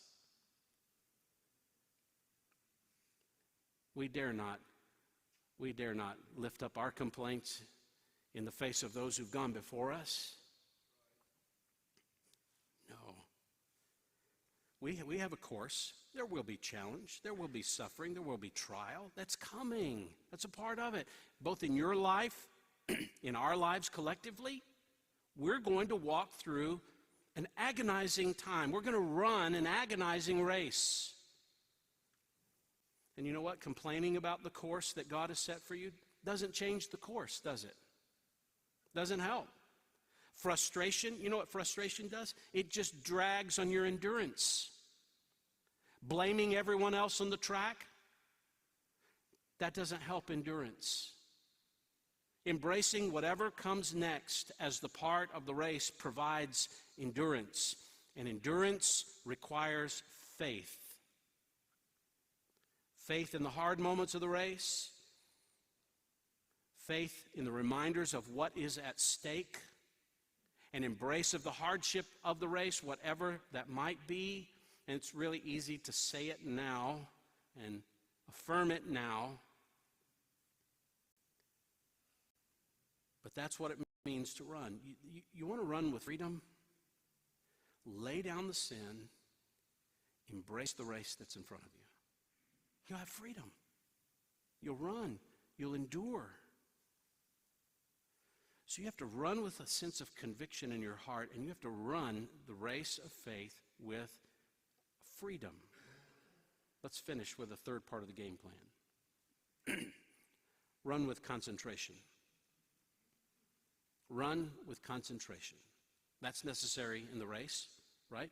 We dare not lift up our complaints in the face of those who've gone before us. No. We have a course. There will be challenge. There will be suffering. There will be trial. That's coming. That's a part of it. Both in your life, in our lives collectively, we're going to walk through an agonizing time. We're going to run an agonizing race. And you know what? Complaining about the course that God has set for you doesn't change the course, does it? Doesn't help. Frustration, you know what frustration does? It just drags on your endurance. Blaming everyone else on the track, that doesn't help endurance. Embracing whatever comes next as the part of the race provides endurance. And endurance requires faith. Faith in the hard moments of the race. Faith in the reminders of what is at stake. An embrace of the hardship of the race, whatever that might be. And it's really easy to say it now and affirm it now. But that's what it means to run. You want to run with freedom? Lay down the sin. Embrace the race that's in front of you. You'll have freedom. You'll run. You'll endure. So you have to run with a sense of conviction in your heart, and you have to run the race of faith with freedom. Let's finish with the third part of the game plan. Run with concentration. Run with concentration. That's necessary in the race, right?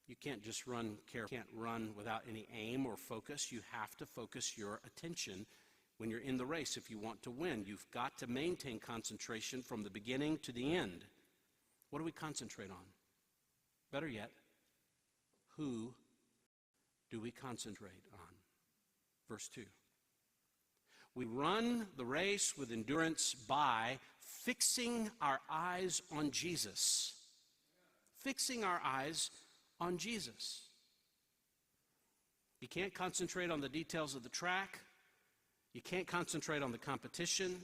You can't just run carefully. You can't run without any aim or focus. You have to focus your attention when you're in the race if you want to win. You've got to maintain concentration from the beginning to the end. What do we concentrate on? Better yet, who do we concentrate on? Verse 2. We run the race with endurance by fixing our eyes on Jesus. Fixing our eyes on Jesus. You can't concentrate on the details of the track. You can't concentrate on the competition.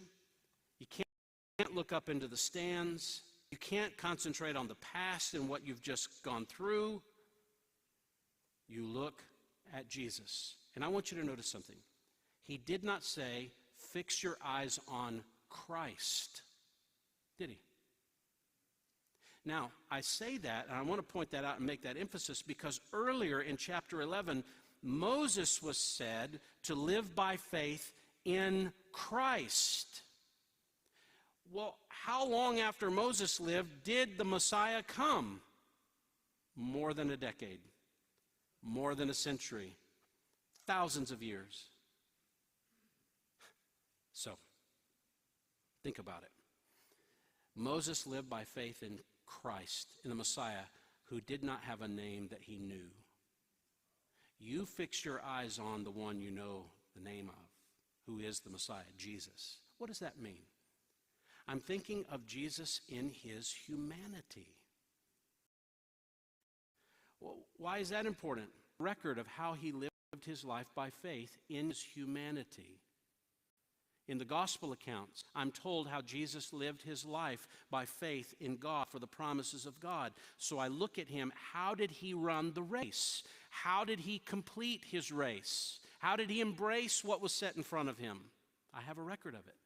You can't look up into the stands. You can't concentrate on the past and what you've just gone through. You look at Jesus. And I want you to notice something. He did not say, fix your eyes on Christ, did he? Now, I say that, and I want to point that out and make that emphasis because earlier in chapter 11, Moses was said to live by faith in Christ. Well, how long after Moses lived did the Messiah come? More than a decade, more than a century, thousands of years. So, think about it. Moses lived by faith in Christ, in the Messiah, who did not have a name that he knew. You fix your eyes on the one you know the name of, who is the Messiah, Jesus. What does that mean? I'm thinking of Jesus in his humanity. Well, why is that important? Record of how he lived his life by faith in his humanity. In the gospel accounts, I'm told how Jesus lived his life by faith in God for the promises of God. So I look at him, how did he run the race? How did he complete his race? How did he embrace what was set in front of him? I have a record of it.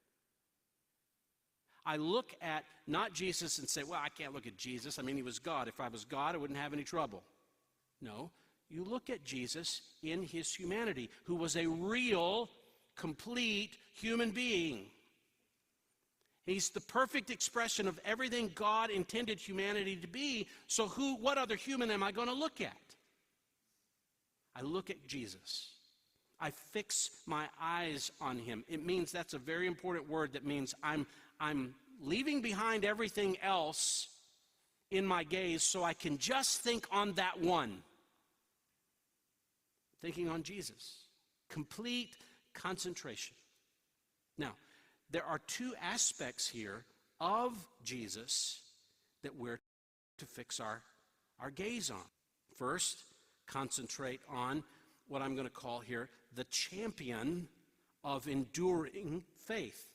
I look at not Jesus and say, well, I can't look at Jesus. I mean, he was God. If I was God, I wouldn't have any trouble. No, you look at Jesus in his humanity, who was a real, complete human being. He's the perfect expression of everything God intended humanity to be. So what other human am I going to look at? I look at Jesus. I fix my eyes on him. It means, that's a very important word, that means I'm leaving behind everything else in my gaze so I can just think on that one. Thinking on Jesus. Complete concentration. Now, there are two aspects here of Jesus that we're to fix our gaze on. First, concentrate on what I'm going to call here the champion of enduring faith.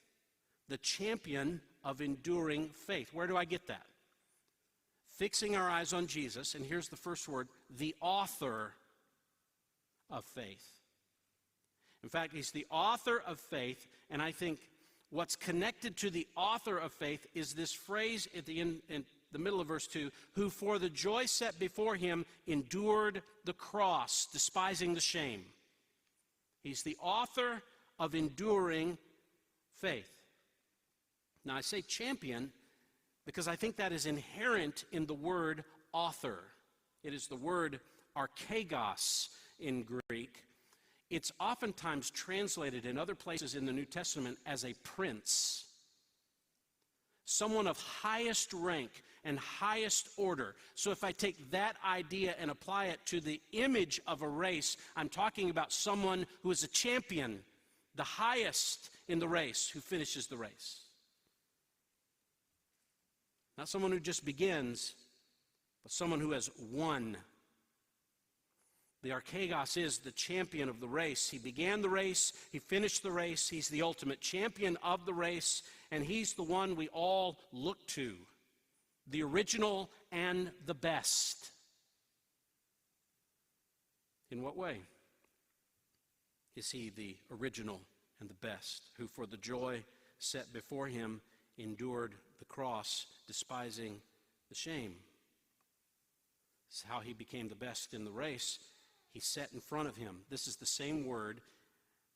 The champion of enduring faith. Where do I get that? Fixing our eyes on Jesus, and here's the first word, the author of faith. In fact, he's the author of faith, and I think what's connected to the author of faith is this phrase at the end, in the middle of verse 2, who for the joy set before him endured the cross, despising the shame. He's the author of enduring faith. Now, I say champion because I think that is inherent in the word author. It is the word archegos in Greek. It's oftentimes translated in other places in the New Testament as a prince. Someone of highest rank and highest order. So if I take that idea and apply it to the image of a race, I'm talking about someone who is a champion, the highest in the race, who finishes the race. Not someone who just begins, but someone who has won. The archegos is the champion of the race. He began the race, he finished the race, he's the ultimate champion of the race, and he's the one we all look to, the original and the best. In what way is he the original and the best, who for the joy set before him endured the cross, despising the shame? This is how he became the best in the race. He set in front of him. This is the same word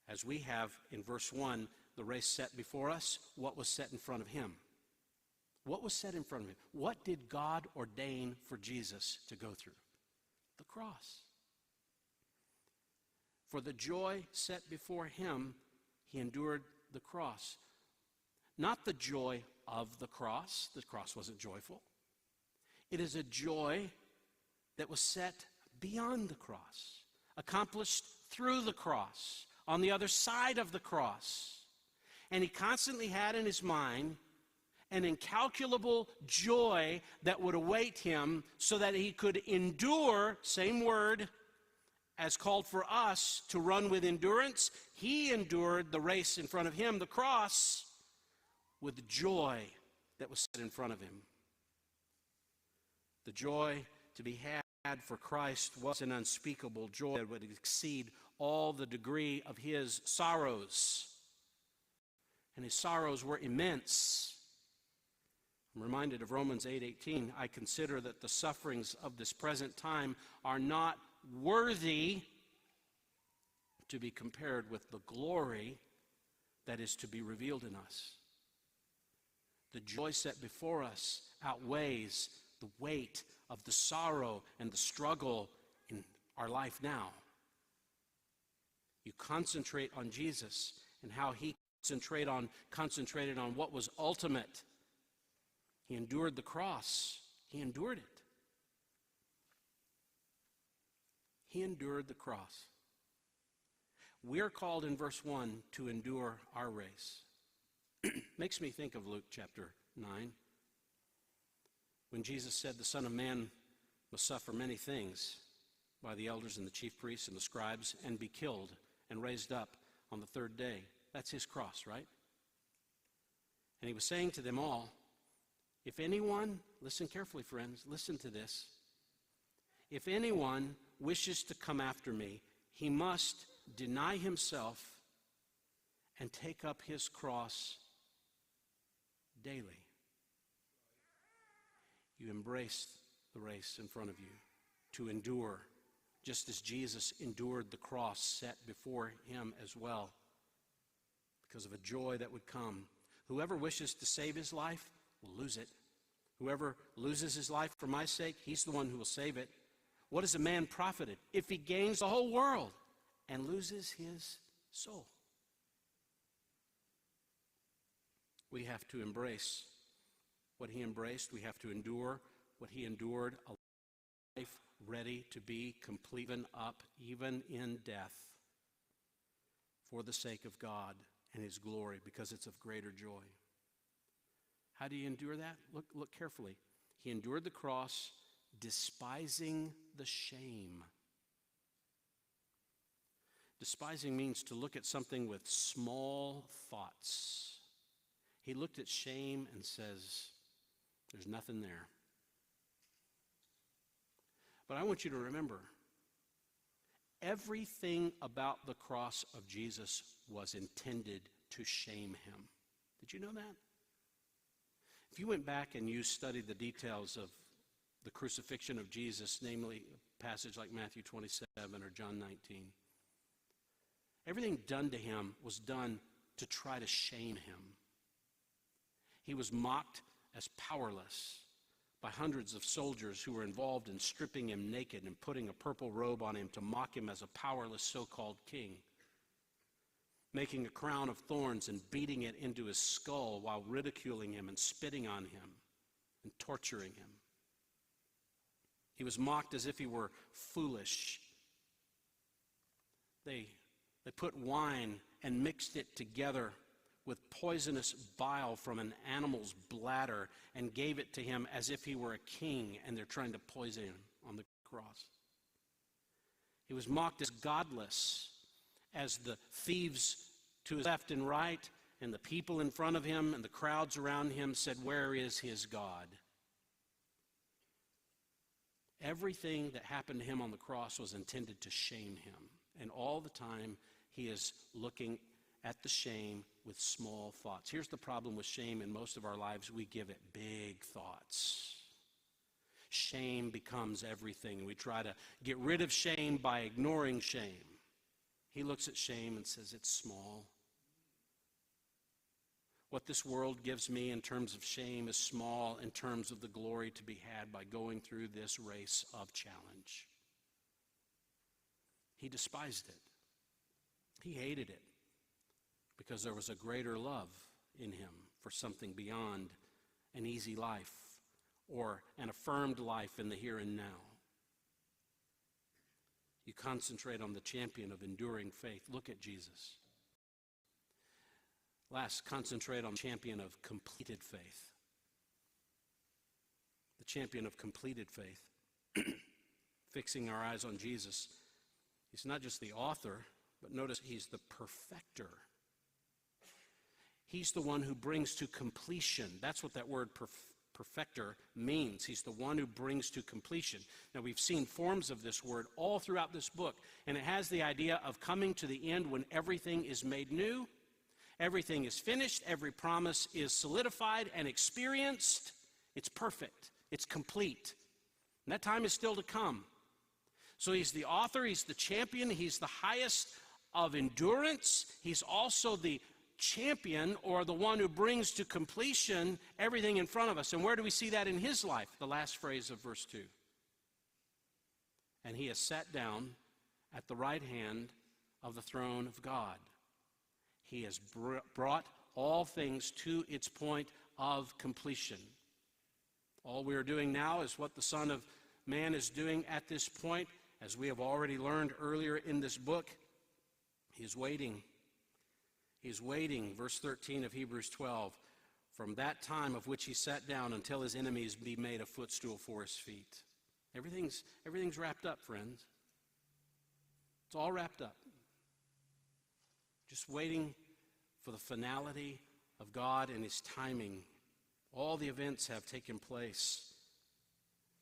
as we have in verse 1, the race set before us. What was set in front of him? What was set in front of him? What did God ordain for Jesus to go through? The cross. For the joy set before him, he endured the cross. Not the joy of the cross. The cross wasn't joyful. It is a joy that was set beyond the cross, accomplished through the cross, on the other side of the cross. And he constantly had in his mind an incalculable joy that would await him so that he could endure, same word as called for us to run with endurance. He endured the race in front of him, the cross, with joy that was set in front of him. The joy to be had for Christ was an unspeakable joy that would exceed all the degree of his sorrows. And his sorrows were immense. I'm reminded of Romans 8:18. I consider that the sufferings of this present time are not worthy to be compared with the glory that is to be revealed in us. The joy set before us outweighs the weight of the sorrow and the struggle in our life now. You concentrate on Jesus and how he concentrated on what was ultimate. He endured the cross. He endured it. He endured the cross. We're called in verse 1 to endure our race. Makes me think of Luke chapter 9, when Jesus said the Son of Man must suffer many things by the elders and the chief priests and the scribes and be killed and raised up on the third day. That's his cross, right? And he was saying to them all, if anyone, listen carefully, friends, listen to this. If anyone wishes to come after me, he must deny himself and take up his cross daily. You embrace the race in front of you to endure, just as Jesus endured the cross set before him as well, because of a joy that would come. Whoever wishes to save his life will lose it. Whoever loses his life for my sake, he's the one who will save it. What is a man profited if he gains the whole world and loses his soul? We have to embrace what he embraced. We have to endure what he endured, a life ready to be completed up even in death for the sake of God and his glory, because it's of greater joy. How do you endure that? Look carefully. He endured the cross, despising the shame. Despising means to look at something with small thoughts. He looked at shame and says, there's nothing there. But I want you to remember, everything about the cross of Jesus was intended to shame him. Did you know that? If you went back and you studied the details of the crucifixion of Jesus, namely a passage like Matthew 27 or John 19, everything done to him was done to try to shame him. He was mocked as powerless by hundreds of soldiers who were involved in stripping him naked and putting a purple robe on him to mock him as a powerless so-called king, making a crown of thorns and beating it into his skull while ridiculing him and spitting on him and torturing him. He was mocked as if he were foolish. They put wine and mixed it together with poisonous bile from an animal's bladder and gave it to him as if he were a king, and they're trying to poison him on the cross. He was mocked as godless, as the thieves to his left and right and the people in front of him and the crowds around him said, where is his God? Everything that happened to him on the cross was intended to shame him. And all the time he is looking at the shame with small thoughts. Here's the problem with shame in most of our lives. We give it big thoughts. Shame becomes everything. We try to get rid of shame by ignoring shame. He looks at shame and says, it's small. What this world gives me in terms of shame is small in terms of the glory to be had by going through this race of challenge. He despised it. He hated it because there was a greater love in him for something beyond an easy life or an affirmed life in the here and now. You concentrate on the champion of enduring faith. Look at Jesus. Last, concentrate on the champion of completed faith. The champion of completed faith. Fixing our eyes on Jesus. He's not just the author, but notice he's the perfecter. He's the one who brings to completion. That's what that word perfecter means. He's the one who brings to completion. Now, we've seen forms of this word all throughout this book, and it has the idea of coming to the end when everything is made new, everything is finished, every promise is solidified and experienced. It's perfect. It's complete. And that time is still to come. So he's the author, he's the champion, he's the highest of endurance. He's also the champion, or the one who brings to completion everything in front of us. And where do we see that in his life? The last phrase of verse 2. And he has sat down at the right hand of the throne of God. He has brought all things to its point of completion. All we are doing now is what the Son of Man is doing at this point, as we have already learned earlier in this book. He is waiting. He is waiting, verse 13 of Hebrews 12, from that time of which he sat down until his enemies be made a footstool for his feet. Everything's wrapped up, friends. It's all wrapped up. Just waiting for the finality of God and his timing. All the events have taken place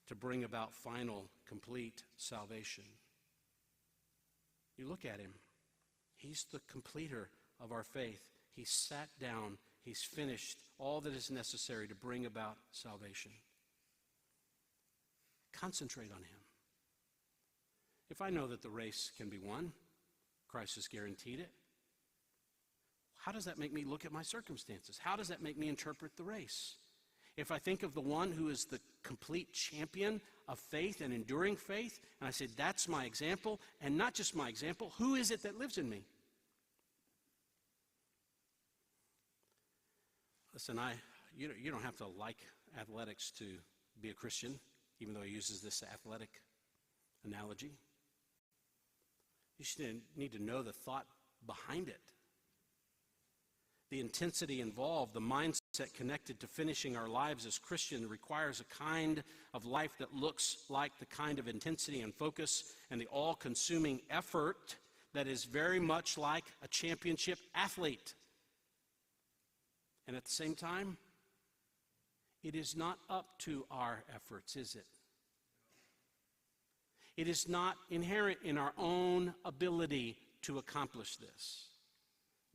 to bring about final, complete salvation. You look at him. He's the completer of our faith. He sat down. He's finished all that is necessary to bring about salvation. Concentrate on him. If I know that the race can be won, Christ has guaranteed it, how does that make me look at my circumstances? How does that make me interpret the race? If I think of the one who is the complete champion of faith and enduring faith, and I say, that's my example, and not just my example, who is it that lives in me? Listen, you don't have to like athletics to be a Christian, even though he uses this athletic analogy. You should need to know the thought behind it. The intensity involved, the mindset connected to finishing our lives as Christians requires a kind of life that looks like the kind of intensity and focus and the all-consuming effort that is very much like a championship athlete. And at the same time, it is not up to our efforts, is it? It is not inherent in our own ability to accomplish this.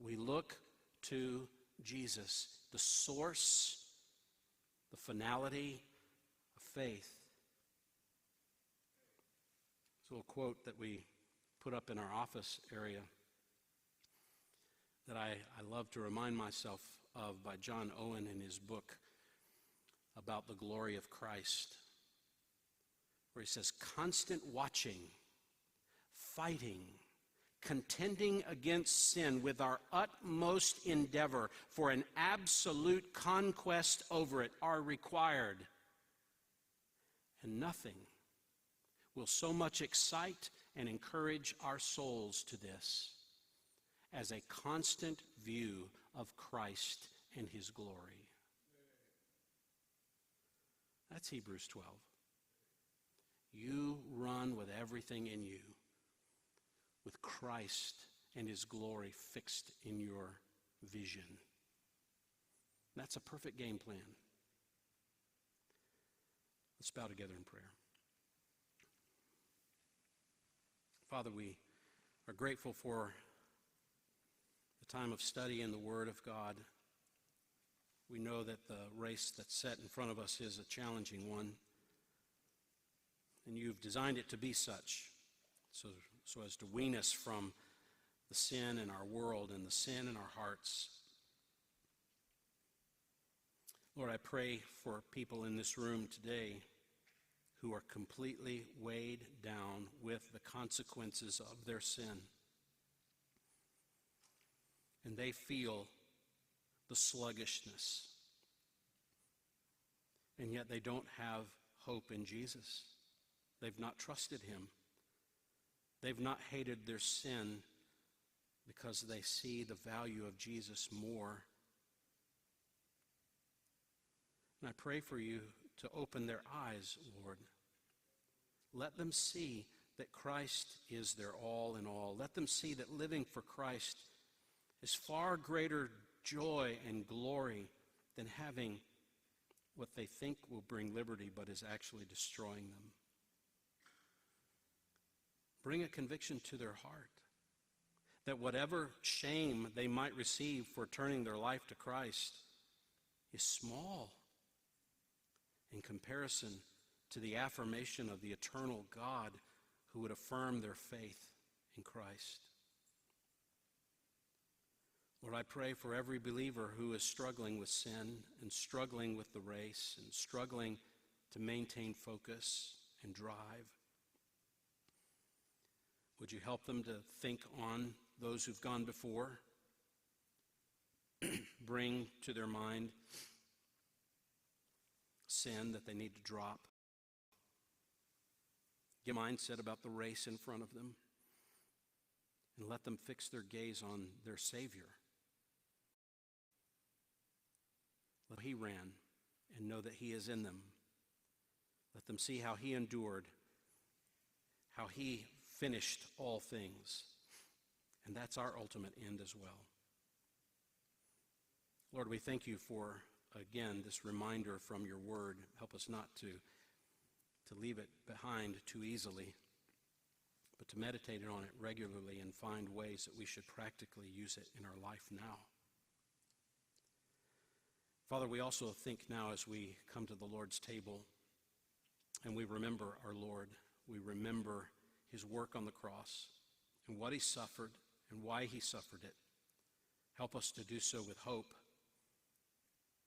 We look to Jesus, the source, the finality of faith. This little quote that we put up in our office area that I love to remind myself of by John Owen in his book about the glory of Christ, where he says, constant watching, fighting, contending against sin with our utmost endeavor for an absolute conquest over it are required. And nothing will so much excite and encourage our souls to this as a constant view of Christ and his glory. That's Hebrews 12. You run with everything in you, with Christ and his glory fixed in your vision. That's a perfect game plan. Let's bow together in prayer. Father, we are grateful for the time of study in the Word of God. We know that the race that's set in front of us is a challenging one, and you've designed it to be such, so as to wean us from the sin in our world and the sin in our hearts. Lord, I pray for people in this room today who are completely weighed down with the consequences of their sin. And they feel the sluggishness. And yet they don't have hope in Jesus. They've not trusted him. They've not hated their sin because they see the value of Jesus more. And I pray for you to open their eyes, Lord. Let them see that Christ is their all in all. Let them see that living for Christ is far greater joy and glory than having what they think will bring liberty but is actually destroying them. Bring a conviction to their heart that whatever shame they might receive for turning their life to Christ is small in comparison to the affirmation of the eternal God who would affirm their faith in Christ. Lord, I pray for every believer who is struggling with sin and struggling with the race and struggling to maintain focus and drive. Would you help them to think on those who've gone before? Bring to their mind sin that they need to drop. Give a mindset about the race in front of them. And let them fix their gaze on their Savior. he ran and know that he is in them. Let them see how he endured, how he finished all things. And that's our ultimate end as well. Lord, we thank you for, again, this reminder from your word. Help us not to leave it behind too easily, but to meditate on it regularly and find ways that we should practically use it in our life now. Father, we also think now as we come to the Lord's table and we remember our Lord, we remember his work on the cross and what he suffered and why he suffered it. Help us to do so with hope.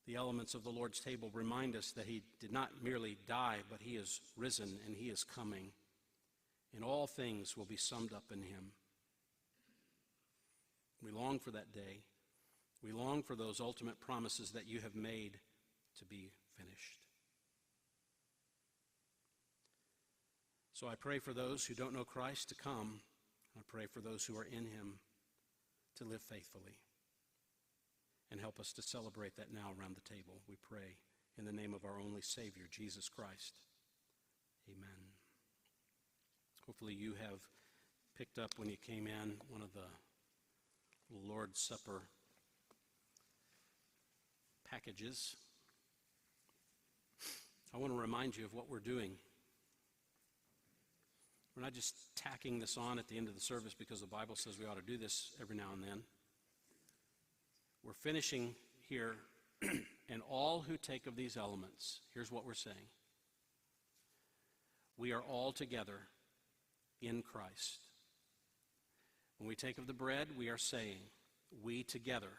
The elements of the Lord's table remind us that he did not merely die, but he is risen and he is coming. And all things will be summed up in him. We long for that day. We long for those ultimate promises that you have made to be finished. So I pray for those who don't know Christ to come. I pray for those who are in him to live faithfully. And help us to celebrate that now around the table, we pray, in the name of our only Savior, Jesus Christ. Amen. Hopefully you have picked up when you came in one of the Lord's Supper packages. I want to remind you of what we're doing. We're not just tacking this on at the end of the service because the Bible says we ought to do this every now and then. We're finishing here, and all who take of these elements, here's what we're saying. We are all together in Christ. When we take of the bread, we are saying, we together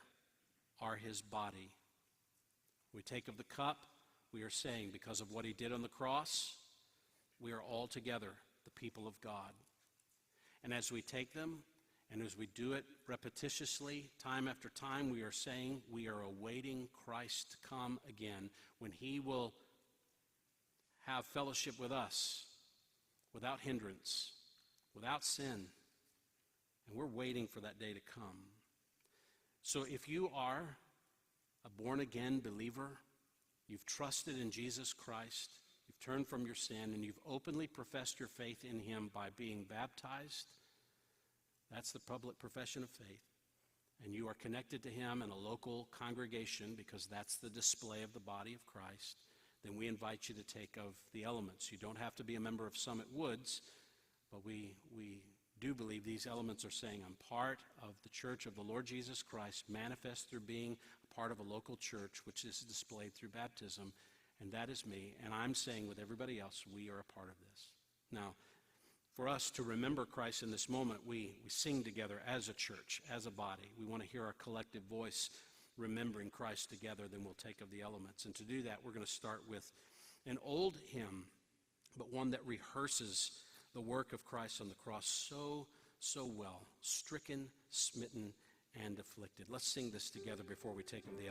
are his body. We take of the cup, we are saying, because of what he did on the cross, we are all together the people of God. And as we take them, and as we do it repetitiously, time after time, we are saying we are awaiting Christ to come again, when he will have fellowship with us without hindrance, without sin. And we're waiting for that day to come. So if you are a born-again believer, you've trusted in Jesus Christ, you've turned from your sin, and you've openly professed your faith in him by being baptized, that's the public profession of faith, and you are connected to him in a local congregation because that's the display of the body of Christ, then we invite you to take of the elements. You don't have to be a member of Summit Woods, but we do believe these elements are saying, I'm part of the church of the Lord Jesus Christ, manifest through being a part of a local church, which is displayed through baptism, and that is me. And I'm saying with everybody else, we are a part of this. Now, for us to remember Christ in this moment, we sing together as a church, as a body. We want to hear our collective voice remembering Christ together, then we'll take of the elements. And to do that, we're going to start with an old hymn, but one that rehearses the work of Christ on the cross so well. Stricken, smitten, and afflicted. Let's sing this together before we take of the elements.